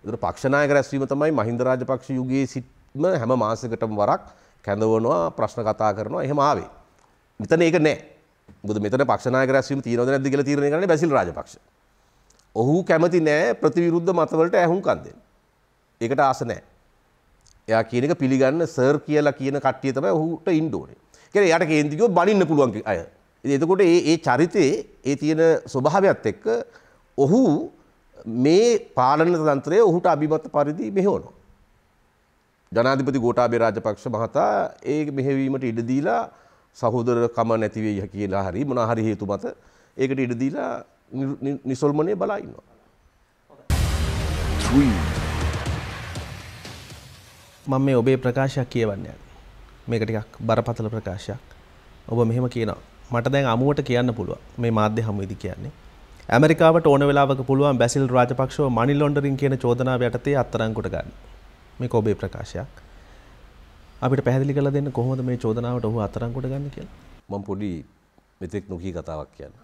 ඒතර පක්ෂ නායක රැස්වීම තමයි මහින්ද රාජපක්ෂ යුගයේ සිටම හැම මාසයකටම වරක් කැඳවනවා ප්‍රශ්න කතා කරනවා එහෙම ආවේ. මෙතන ඒක නැහැ. මොකද මෙතන පක්ෂ නායක රැස්වීම තියෙනවද නැද්ද කියලා තීරණය කරන්නේ බැසිල් රාජපක්ෂ. ඔහු කැමති නැහැ ප්‍රතිවිරුද්ධ මතවලට ඇහුම්කන් දෙන්න. ඒකට ආස නැහැ. එයා කියන එක පිළිගන්න සර් කියලා කියන කට්ටිය තමයි ඔහුට ඉන්න ඕනේ. කියන්නේ එයාට කේන්ති කිව්වොත් බනින්න පුළුවන් අය. ඉතින් එතකොට මේ චරිතේ ඒ තියෙන ස්වභාවයත් එක්ක ඔහු මේ පාලන තන්ත්‍රය ඔහුට අභිමත පරිදි මෙහෙවනවා. ජනාධිපති ගෝඨාභය රාජපක්ෂ මහතා ඒ මෙහෙවීමට ඉඩ දීලා සහෝදරකම නැති වෙයි කියලා හරි මොනවා හරි හේතු මත ඒකට ඉඩ දීලා නිසල්මනේ බලා ඉන්නවා. 3, මම මේ ඔබේ ප්‍රකාශයක් කියවන්නේ. මේක ටිකක් බරපතල ප්‍රකාශයක්. ඔබ මෙහෙම කියනවා. මට දැන් අමුවට කියන්න පුළුවන්. මේ මාධ්‍ය හමුවේදී කියන්නේ. ඇමරිකාවට ඕන වෙලාවක පුළුවන් බැසිල් රාජපක්ෂව මනි ලොන්ඩරින් කියන චෝදනාව යටතේ අත්අඩංගුවට ගන්න. මේක ඔබේ ප්‍රකාශයක්. අපිට පැහැදිලි කරලා දෙන්න කොහොමද මේ චෝදනාවට ඔහු අත්අඩංගුවට ගන්න කියලා. මම පොඩි මෙතෙක් නොකී කතාවක් කියන්න.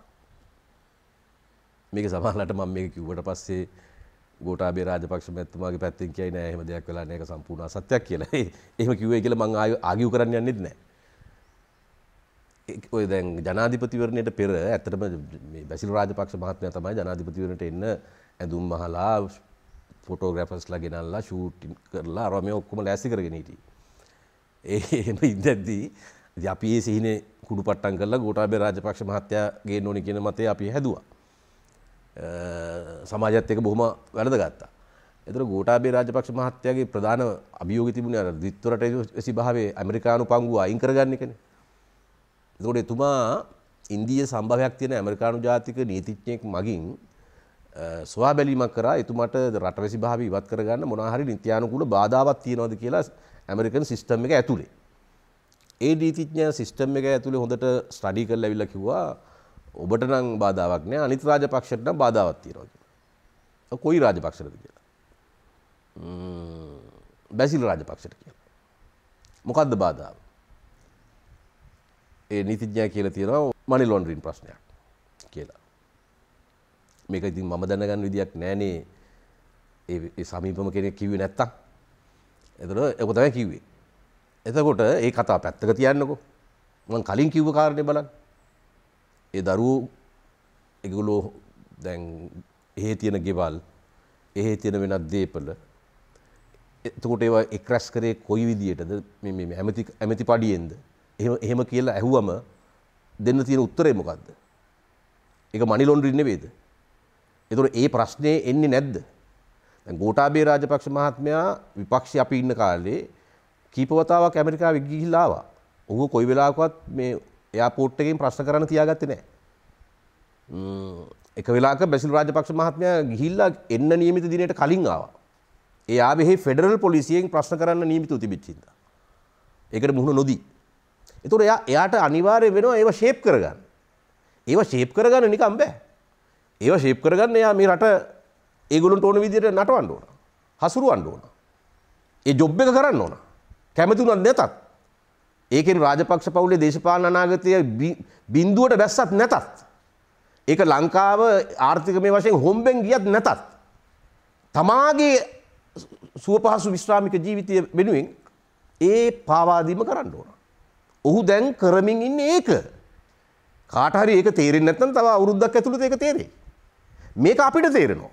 මේක සමහරවිට මම මේක කිව්වට පස්සේ ගෝඨාභය රාජපක්ෂ මැතිතුමාගේ පැත්තෙන් කියයි නෑ එහෙම දෙයක් වෙලා නෑ ඒක සම්පූර්ණ අසත්‍යයක් කියලා. එහෙම කිව්වේ කියලා මම ආගියු කරන්න යන්නෙත් නෑ. ඔය දැන් ජනාධිපතිවරණයට පෙර ඇත්තටම මේ බැසිල් රාජපක්ෂ මහත්මයා තමයි ජනාධිපතිවරණයට එන්න ඇඳුම් මහලා ෆොටෝග්‍රැෆර්ස්ලා ගෙනල්ලා ෂූටින් කරලා අර මේ ඔක්කොම ලෑස්ති කරගෙන හිටියේ. එහෙම ඉඳද්දී අපි මේ සිහිනේ කුඩුපට්ටම් කරලා ගෝඨාභය රාජපක්ෂ මහත්තයා ගේන්න ඕනේ කියන මතය අපි හැදුවා. සමාජයත් එක්ක බොහොම වැළඳගත්තා. ඒතර ගෝඨාභය රාජපක්ෂ මහත්තයාගේ ප්‍රධාන අභියෝගය තිබුණේ අර ද්විත්ව රටේ භාවයේ ඇමරිකානු පංගුව අයින් කරගන්න එකනේ. ඒතකොට එතුමා ඉන්දීය සම්භවයක් තියෙන ඇමරිකානු ජාතික නීතිඥයෙක් මගින් සොයා බැලීමක් කරා එතුමාට රටවැසි භාවය ඉවත් කරගන්න මොනවා හරි නීත්‍යානුකූල බාධාවක් තියෙනවද කියලා ඇමරිකන් සිස්ටම් එක ඇතුලේ. ඒ නීතිඥයා සිස්ටම් එක ඇතුලේ හොඳට ස්ටඩි කරලා ඇවිල්ලා කිව්වා ඔබට නම් බාධාවක් නෑ අනිත් රාජපක්ෂට නම් බාධාවක් තියෙනවා කියලා. කොයි රාජපක්ෂටද කියලා. බැසිල් රාජපක්ෂට කියලා. මොකද්ද බාධාව? ඒ නීතිඥයා කියලා තියෙනවා මනි ලොන්ඩරින් ප්‍රශ්නයක් කියලා. මේක ඉතින් මම දැනගන්න විදියක් නෑනේ. ඒ සමීපම කෙනෙක් කිව්වේ නැත්තම්. එතකොට ඒක තමයි කිව්වේ. එතකොට ඒ කතාව පැත්තක තියන්නකෝ. මම කලින් කිව්ව කාරණේ බලන්න. ඒ දරුවෝ ඒගොල්ලෝ දැන් එහෙ තියෙන ගෙවල්, එහෙ තියෙන වෙනත් දේපල. එතකොට ඒවා එක්රැස් කරේ කොයි විදියටද මේ ඇමති පඩියෙන්ද? එහෙම කියලා ඇහුවම දෙන්න තියෙන උත්තරේ මොකද්ද? ඒක මනි ලොන්ඩරින් නෙවෙයිද? ඒතකොට ඒ ප්‍රශ්නේ එන්නේ නැද්ද? දැන් ගෝඨාභය රාජපක්ෂ මහත්මයා විපක්ෂي අපි ඉන්න කාලේ කීප වතාවක් ඇමරිකාවෙ ගිහිල්ලා ආවා. ඔහු කොයි වෙලාවකවත් මේ එයාපෝට් එකෙන් ප්‍රශ්න කරන්න තියාගත්තේ නැහැ. එක වෙලාවක බැසිල් රාජපක්ෂ මහත්මයා ගිහිල්ලා එන්න නියමිත දිනයට කලින් ආවා. ඒ ආවේ ෆෙඩරල් පොලිසියෙන් ප්‍රශ්න කරන්න නියමිතව තිබිච්ච හින්දා. ඒකට මුහුණ නොදී. ඒතකොට එයාට අනිවාර්ය වෙනවා ඒව ෂේප් කරගන්න. ඒව ෂේප් කරගන්න නිකන් බෑ. ඒව ෂේප් කරගන්න එයා මේ රට ඒගොල්ලන්ට ඕන විදිහට නටවන්න ඕන. හසුරුවන්න ඕන. ඒ ජොබ් එක කරන්න ඕන. කැමති උනත් නැතත්. ඒකෙන් රාජපක්ෂ පවුලේ දේශපාලන අනාගතය බිඳුවට බැස්සත් නැතත්. ඒක ලංකාව ආර්ථිකමය වශයෙන් හොම්බෙන් ගියත් නැතත්. තමාගේ සුව පහසු විශ්‍රාමික ජීවිතය වෙනුවෙන් ඒ පාවාදීම කරන්න ඕන. ඔහු දැන් කරමින් ඉන්නේ ඒක. කාට හරි ඒක තේරෙන්නේ නැත්නම් තව අවුරුද්දක් ඇතුළත ඒක තේරෙයි. මේක අපිට තේරෙනවා.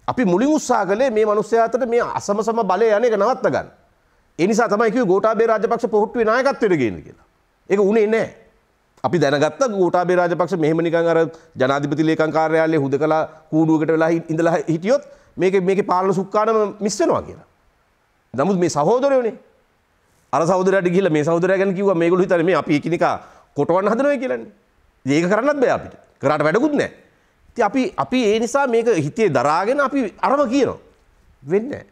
අපි මුලින් උත්සාහ කළේ මේ මිනිස්යාට මේ අසමසම බලය යන එක නවත්ත ගන්න. ඒ නිසා තමයි කිව්වේ ගෝඨාභය රාජපක්ෂ පොහොට්ටුවේ නායකත්වයට ගේන්න කියලා. ඒක උනේ නැහැ. අපි දැනගත්තා ගෝඨාභය රාජපක්ෂ මෙහෙම නිකන් අර ජනාධිපති ලේකම් කාර්යාලයේ හුදකලා කූඩුවකට වෙලා ඉඳලා හිටියොත් මේකේ පාලන සුක්කානම මිස් වෙනවා කියලා. නමුත් මේ සහෝදරයෝනේ අර සහෝදරයාට ගිහිල්ලා මේ සහෝදරයා ගැන කිව්වා මේගොල්ලෝ හිතන්නේ මේ අපි එකිනෙකා කොටවන්න හදනවා කියලානේ. ඒක කරන්නත් බෑ අපිට. කරාට වැඩකුත් නැහැ. ඉතින් අපි ඒ නිසා මේක හිතේ දරාගෙන අපි අරම කියනවා. වෙන්නේ නැහැ.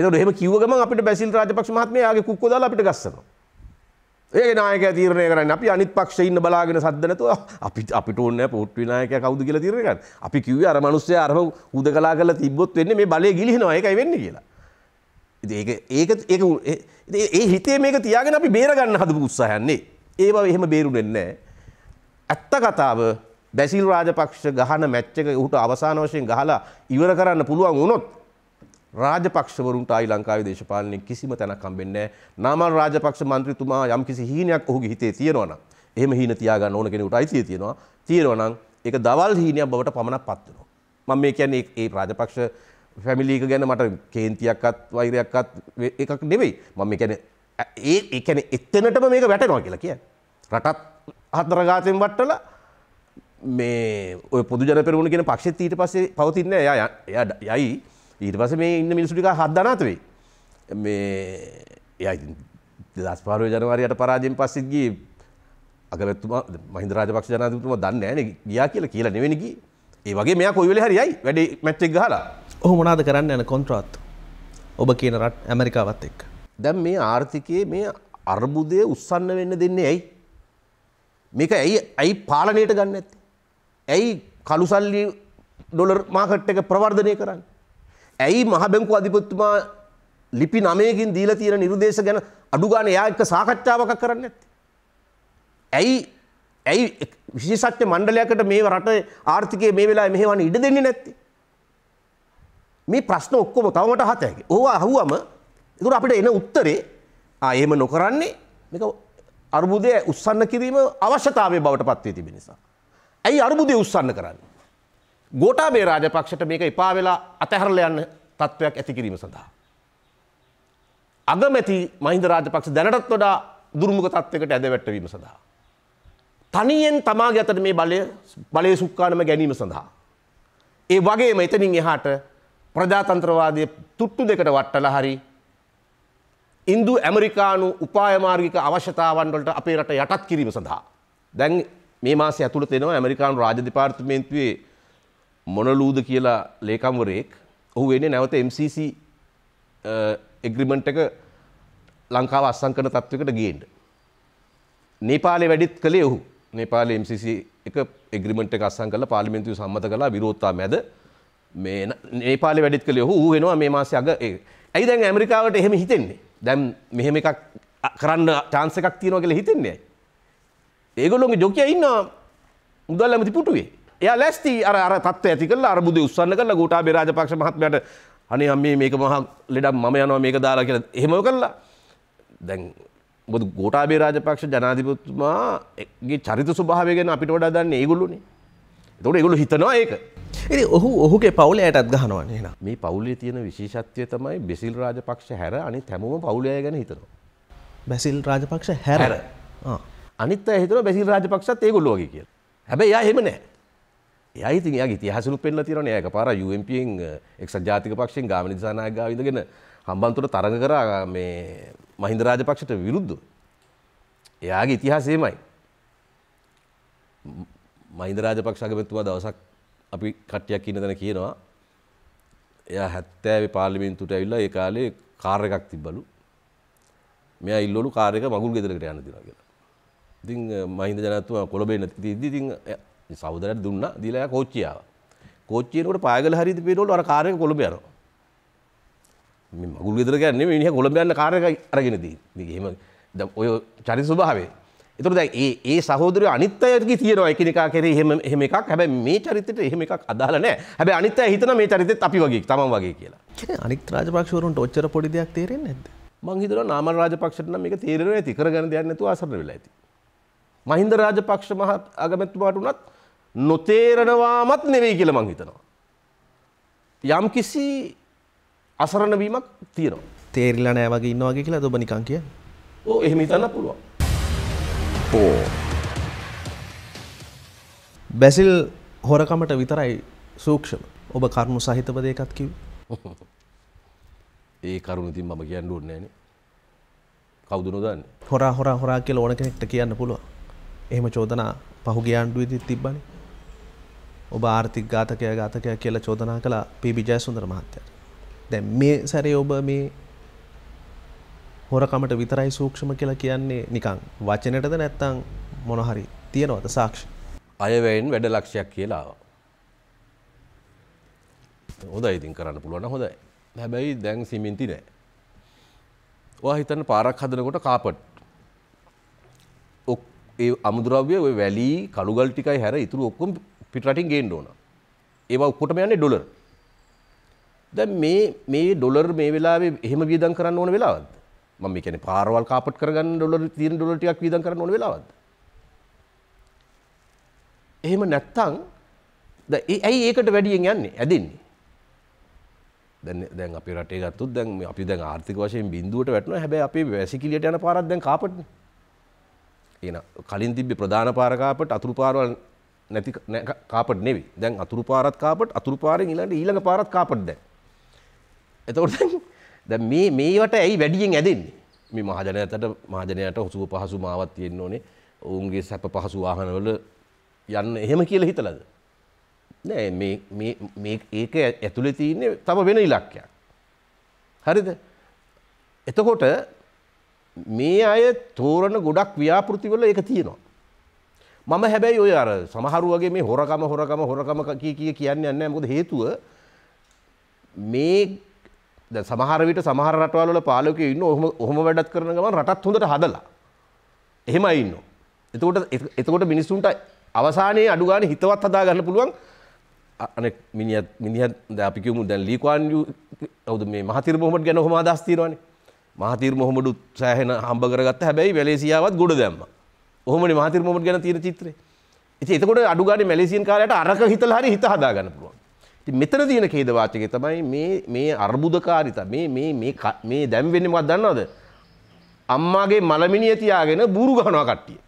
ඒතකොට එහෙම කිව්ව ගමන් අපිට බැසිල් රාජපක්ෂ මහත්මයා යාගේ කුක්කෝ දාලා අපිට ගස්සනවා. ඒකේ නායකයා තීරණය කරන්නේ අපි අනිත් පක්ෂේ ඉන්න බලාගෙන සද්ද නැතුව අපිට ඕනේ නැහැ පොට්ටුවේ නායකයා කවුද කියලා තීරණය කරන්න. අපි කිව්වේ අර මිනිස්සයා අරම උදකලා කරලා තිබ්බොත් වෙන්නේ මේ බලය ගිලිනවා. ඒකයි වෙන්නේ කියලා. ඉතින් ඒ හිතේ මේක තියාගෙන අපි බේර ගන්න හදපු උත්සාහයන්නේ. ඒව එහෙම බේරුනේ නැහැ. ඇත්ත කතාව බැසිල් රාජපක්ෂ ගහන මැච් එක උහුට අවසාන වශයෙන් ගහලා ඉවර කරන්න පුළුවන් වුණොත් රාජපක්ෂවරුන්ට ආයි ලංකාවේ දේශපාලනයේ කිසිම තැනක් හම්බෙන්නේ නැහැ. නාමල් රාජපක්ෂ මන්ත්‍රීතුමා යම් කිසි හීනයක් ඔහුගේ හිතේ තියෙනවා නම් එහෙම හීන තියාගන්න ඕන කෙනෙකුට අයිතිය තියෙනවා. තියෙනවා නම් ඒක දවල් හීනයක් බවට පමණක් පත් වෙනවා. මම මේ කියන්නේ ඒ රාජපක්ෂ ෆැමිලි එක ගැන මට කේන්තියක්වත් වෛරයක්වත් එකක් නෙවෙයි. මම මේ කියන්නේ ඒ කියන්නේ එතනටම මේක වැටෙනවා කියලා කියන්නේ. රටත් හතර ගාතෙන් වට්ටලා මේ ඔය පොදු ජන පෙරමුණ කියන පක්ෂෙත් ඊට පස්සේ පවතින්නේ එයා යයි ඊට පස්සේ මේ ඉන්න මිනිස්සු ටික හත් දනාත වෙයි. මේ එයා 2015 ජනවාරියට පරාජයෙන් පස්සෙත් ගියේ අගමැතිතුමා මහින්ද රාජපක්ෂ ජනාධිපතිතුමා දන්නේ නැහැ නේ ගියා කියලා නෙවෙයි ගියේ. ඒ වගේ මෙයා කොයි වෙලේ හරි යයි වැඩේ මැච් එක ගහලා. ඔහු මොනවාද කරන්න යන කොන්ත්‍රාත්තු? ඔබ කියන රට ඇමරිකාවත් එක්ක. දැන් මේ ආර්ථිකයේ මේ අර්බුදය උස්සන්න වෙන්න දෙන්නේ ඇයි? මේක ඇයි පාලනයට ගන්න නැත්තේ? ඇයි කළු සල්ලි ඩොලර් මාකට් එක ප්‍රවර්ධනය කරන්නේ? ඇයි මහ බැංකුව අධිපතිතුමා ලිපි 9කින් දීලා තියෙන නිර්දේශ ගැන අඩු ගන්න එයා එක්ක සාකච්ඡාවක් කරන්නේ නැත්තේ? ඇයි විශේෂඥ මණ්ඩලයකට මේ රටේ ආර්ථිකයේ මේ වෙලාවේ මෙහෙවන්න ඉඩ දෙන්නේ නැත්තේ? මේ ප්‍රශ්න ඔක්කොම තවමට හතයි. ඕව අහුවම ඒකට අපිට එන උත්තරේ එහෙම නොකරන්නේ මේක අර්බුදය උස්සන්න කිරීම අවශ්‍යතාවය බවට පත් වී තිබෙන නිසා. ඇයි අර්බුදය උස්සන්න කරන්නේ? ගෝඨාභය රාජපක්ෂට මේක එපා වෙලා අතහැරලා යන්න තත්ත්වයක් ඇති කිරීම සඳහා. අගමැති මහින්ද රාජපක්ෂ දැනටත් වඩා දුර්මුඛ තත්ත්වයකට ඇදවැටවීම සඳහා. තනියෙන් තමාගේ අතට මේ බලය සුක්කානම ගැනීම සඳහා. ඒ වගේම එතනින් එහාට ප්‍රජාතන්ත්‍රවාදයේ තුට්ටු දෙකට වට්ටලා හරි ඉන්දු ඇමරිකානු උපාය මාර්ගික අවශ්‍යතාවන් වලට අපේ රට යටත් කිරීම සඳහා. දැන් මේ මාසය ඇතුළත එනවා ඇමරිකානු රාජ්‍ය දෙපාර්තමේන්තුවේ මොනලූද කියලා ලේකම්වරයෙක්. ඔහු වෙන්නේ නැවත MCC එග්‍රීමන්ට් එක ලංකාව අත්සන් කරන තත්වයකට ගේන්න. නේපාලේ වැඩිත් කළේ ඔහු. නේපාලේ MCC එක එග්‍රීමන්ට් එක අත්සන් කරලා පාර්ලිමේන්තුවේ සම්මත කළා විරෝධතා මැද මේ නේපාලේ වැඩිත් කළේ ඔහු වෙනවා මේ මාසයේ අග. ඇයි දැන් ඇමරිකාවට එහෙම හිතෙන්නේ? දැන් මෙහෙම එකක් කරන්න chance එකක් තියෙනවා කියලා හිතන්නේ. ඒගොල්ලෝගේ ජොකියා ඉන්නවා මුදල් ඇමති පුටුවේ. එයා ලැස්ති අර තත්ත්වය ඇති කරලා අර්බුදේ උස්සන්න කරලා ගෝඨාභය රාජපක්ෂ මහත්මයාට අනේ අම්මේ මේක මහා ලෙඩක් මම යනවා මේක දාලා කියලා එහෙම කළා. දැන් මොකද ගෝඨාභය රාජපක්ෂ ජනාධිපතිතුමාගේ චරිත ස්වභාවය ගැන අපිට වඩා දන්නේ ඒගොල්ලෝනේ. ඒතකොට ඒගොල්ලෝ හිතනවා ඒක. ඉතින් ඔහුගේ පවුලේ අයටත් ගහනවා නේ නේද? මේ පවුලේ තියෙන විශේෂත්වය තමයි බැසිල් රාජපක්ෂ හැර අනිත් හැමෝම පවුලේ අය ගැන හිතනවා. බැසිල් රාජපක්ෂ හැර. අනිත් අය හිතනවා බැසිල් රාජපක්ෂත් ඒගොල්ලෝ වගේ කියලා. හැබැයි එයා එහෙම නෑ. එයා ඉතින් එයාගේ ඉතිහාසෙලුත් පෙන්නලා තියෙනවනේ. එයා එකපාර UMPෙන් එක්සත් ජාතික පක්ෂයෙන් ගාමිණී දිසානායක ගාව ඉඳගෙන හම්බන්තොට තරඟ කරා මේ මහින්ද රාජපක්ෂට විරුද්ධව. එයාගේ ඉතිහාසෙමයි. මහින්ද රාජපක්ෂ අගමැතිතුමා දවසක් අපි කට්ටියක් ඉන්න තැන කියනවා එයා 70 පාර්ලිමේන්තුවට ඇවිල්ලා ඒ කාලේ කාර් එකක් තිබ්බලු. මෙයා ඉල්ලවලු කාර් එක මගුල් ගෙදරකට යන්න දෙනවා කියලා. ඉතින් මහින්ද ජනාධිපතිතුමා කොළඹ ඉඳි ඉතින් සහෝදරයට දුන්නා. දීලා එයා කෝච්චිය ආවා. කෝච්චිය එනකොට පායගල හරියට පේනවලු අර කාර් එක කොළඹ යනවා. මේ මගුල් ගෙදර ගියා නෙමෙයි මිනිහා කොළඹ යන කාර් එක අරගෙන තියෙන්නේ. එහෙම දැන් ඔය චරිත ස්වභාවය. ඒතර දැන් ඒ සහෝදරයෝ අනිත් අයගේ තියෙනවා එකිනෙකා කෙරේ එහෙම එකක්. හැබැයි මේ චරිතෙට එහෙම එකක් අදාළ නැහැ. හැබැයි අනිත් අය හිතනවා මේ චරිතෙත් අපි වගේ තමන් වගේ කියලා. අනිත් රාජපක්ෂවරුන්ට ඔච්චර පොඩි දෙයක් තේරෙන්නේ නැද්ද? මං හිතනවා නාමල් රාජපක්ෂට නම් මේක තේරෙන්නේ නැති. කරගන්න දෙයක් නැතුව අසරණ වෙලා ඇති. මහින්ද රාජපක්ෂ මහත් අගමැතිතුමාට උනත් නොතේරනවාමත් නෙවෙයි කියලා මං හිතනවා. යම් කිසි අසරණ වීමක් තියෙනවා. තේරිලා නැහැ වගේ ඉන්නවා වගේ කියලා ඔබ නිකන් කියන්නේ. ඔව් එහෙම හිතන්න පුළුවන්. බැසිල් හොරකමට විතරයි සූක්ෂම. ඔබ කරුණු සහිතව දෙයක්ත් කිව්වේ. ඒ කරුණ ඉතින් මම කියන්න ඕනේ නෑනේ. කවුද නොදන්නේ? හොරා කියලා ඕන කෙනෙක්ට කියන්න පුළුවන්. එහෙම චෝදනා පහුගිය ආණ්ඩුවේදී තිබ්බනේ. ඔබ ආර්ථික ඝාතකයා කියලා චෝදනා කළා පී.බී. ජයසුන්දර මහත්තයාට. දැන් මේ සැරේ ඔබ මේ හොරකමට විතරයි සූක්ෂම කියලා කියන්නේ නිකන් වචනෙටද නැත්නම් මොන හරි තියනවද සාක්ෂි? අයවැයෙන් වැඩ ලක්ෂයක් කියලා ආවා. හොඳයි ඉතින් කරන්න පුළුවන් නම් හොඳයි. හැබැයි දැන් සිමෙන්ති නෑ. ඔයා හිතන්න පාරක් හදනකොට කාපට්. ඒ අමුද්‍රව්‍ය ඔය වැලි කළුගල් ටිකයි හැර ඉතුරු ඔක්කොම පිටරටින් ගේන්න ඕන. ඒවා ඔක්කොටම යන්නේ ඩොලර්. දැන් මේ ඩොලර් මේ වෙලාවේ එහෙම වියදම් කරන්න ඕන වෙලාවක්ද? මම කියන්නේ පාරවල් කාපට් කරගන්න තියෙන ඩොලර් ටිකක් වියදම් කරන්න ඕන වෙලාවක්ද? එහෙම නැත්තම් ඇයි ඒකට වැඩියෙන් යන්නේ ඇදෙන්නේ? දැන් අපේ රටේ ගත්තොත් දැන් අපි දැන් ආර්ථික වශයෙන් බිඳුවට වැටෙනවා. හැබැයි අපේ වැසිකිළියට යන පාරක් දැන් කාපට්නේ. කියන කලින් තිබ්බේ ප්‍රධාන පාර කාපට් අතුරු පාරවල් නැති කාපට් නෙවෙයි. දැන් අතුරු පාරත් කාපට් අතුරු පාරෙන් ඊළඟ පාරත් කාපට් දැන්. එතකොට දැන් මේවට ඇයි වැඩියෙන් ඇදෙන්නේ? මේ මහජනයාට හසුව පහසු මාවක් තියෙන්න ඕනේ. ඔවුන්ගේ සැප පහසු වාහනවල යන්න එහෙම කියලා හිතලාද? නෑ මේ ඒක ඇතුලේ තියෙන්නේ තව වෙන ඉලක්කයක්. හරිද? එතකොට මේ අය තෝරන ගොඩක් ව්‍යාපෘතිවල ඒක තියෙනවා. මම හැබැයි ඔය අර සමහරු වගේ මේ හොරකම කියන්නේ නැහැ. මොකද හේතුව මේ දැන් සමහර විට සමහර රටවල් වල පාලකයෝ ඉන්නෝ ඔහොම වැඩක් කරන ගමන් රටත් හොඳට හදලා. එහෙමයි ඉන්නෝ. එතකොට මිනිස්සුන්ට අවසානයේ අඩු ගානේ හිතවත් හදා ගන්න පුළුවන්. අනෙක් මිනිහත් දැන් අපි කියමු දැන් ලී කුවන් යූ කවුද මේ මහතිර් මොහමඩ් ගැන ඔහොම අදහස් තියෙනවානේ. මහතිර් මොහමඩ් සෑහෙන හම්බ කරගත්ත හැබැයි මැලේසියාවත් ගොඩ දැම්මා. ඔහොමනේ මහතිර් මොහමඩ් ගැන තියෙන චිත්‍රය. ඉතින් එතකොට අඩු ගානේ මැලේසියන් කාලයට අරක හිතලා හරි හිත හදා ගන්න පුළුවන්. ඉතින් මෙතන තියෙන ඛේද වාචකේ තමයි මේ අර්බුදකාරීතා මේ දැන් වෙන්නේ මොකක්ද දන්නවද? අම්මාගේ මලමිනිය තියාගෙන බూరు ගහනවා කට්ටිය.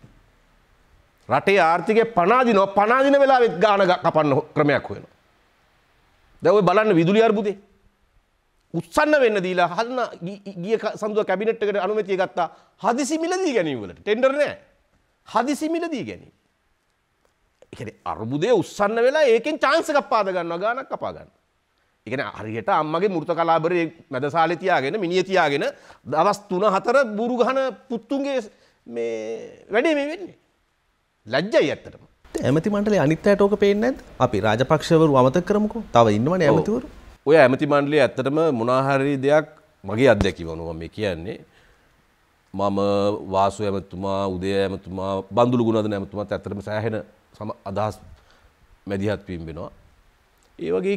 රටේ ආර්ථිකය පනාදින වෙලාවෙත් ගාන කපන්න ක්‍රමයක් හොයනවා. දැන් ඔය බලන්න විදුලි අර්බුදේ. උත්සන්න වෙන්න දීලා හදන ගිය සඳුදා කැබිනට් එකට අනුමැතිය ගත්තා හදිසි මිලදී ගැනීම වලට. ටෙන්ඩර් නෑ. හදිසි මිලදී ගැනීම. ඒ කියන්නේ අර්බුදේ උත්සන්න වෙලා ඒකෙන් chance එකක් පාද ගන්නවා ගානක් කපා ගන්නවා. ඒ කියන්නේ හරියට අම්මගේ මෘත කලාබරේ මැදසාලේ තියාගෙන මිනිය තියාගෙන දවස් 3-4 බూరు ගහන පුතුන්ගේ මේ වැඩේ මේ වෙන්නේ. ලැජ්ජයි ඇත්තටම. ඇමති මණ්ඩලයේ අනිත් අයට ඕක පේන්නේ නැද්ද? අපි රාජපක්ෂවරු අමතක කරමුකෝ. තව ඉන්නවනේ ඇමතිවරු. ඔය ඇමති මණ්ඩලයේ ඇත්තටම මොනාහරි දෙයක් මගේ අත්දැකීම වුණා මම කියන්නේ. මම වාසු ඇමතුමා, උදය ඇමතුමා, බන්දුලු ගුණවර්ධන ඇමතුමාත් ඇත්තටම සෑහෙන අදහස් මැදිහත් වීම වෙනවා. ඒ වගේ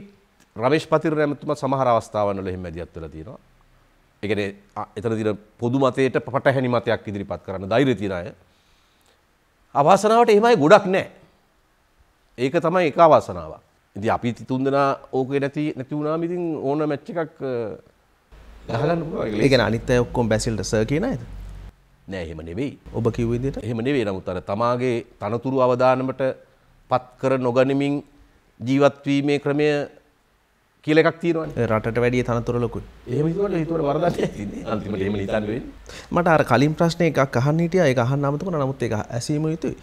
රමේෂ් පතිර ඇමතුමා සමහර අවස්ථාවන් වල එහෙම මැදිහත් වෙලා තියෙනවා. ඒ කියන්නේ එතන තියෙන පොදු මතයට පටහැනි මතයක් ඉදිරිපත් කරන්න ධෛර්යය තියෙන අය. අවාසනාවට එහෙමයි ගොඩක් නැහැ. ඒක තමයි එක අවාසනාවක්. ඉතින් අපි තුන්දෙනා ඕකේ නැති වුණාම ඉතින් ඕන මැච් එකක් ගහගන්න පුළුවන්. ඒ කියන්නේ අනිත් අය ඔක්කොම බැසිල්ට සර් කියන අයද? නෑ එහෙම නෙවෙයි. ඔබ කිව්ව විදිහට? එහෙම නෙවෙයි. නමුත් අර තමාගේ තනතුරු අවදානමට පත් කර නොගනිමින් ජීවත් වීමේ ක්‍රමය කියලා එකක් තියෙනවානේ. රටට වැඩිය තනතුරු ලොකුයි. එහෙම හිතුවට වරදක් නැහැ. අන්තිමට එහෙම හිතන්න වෙන්නේ. මට අර කලින් ප්‍රශ්නේ එකක් අහන්න හිටියා. ඒක අහන්න අමතක වුණා. නමුත් ඒක ඇසීම යුතුයි.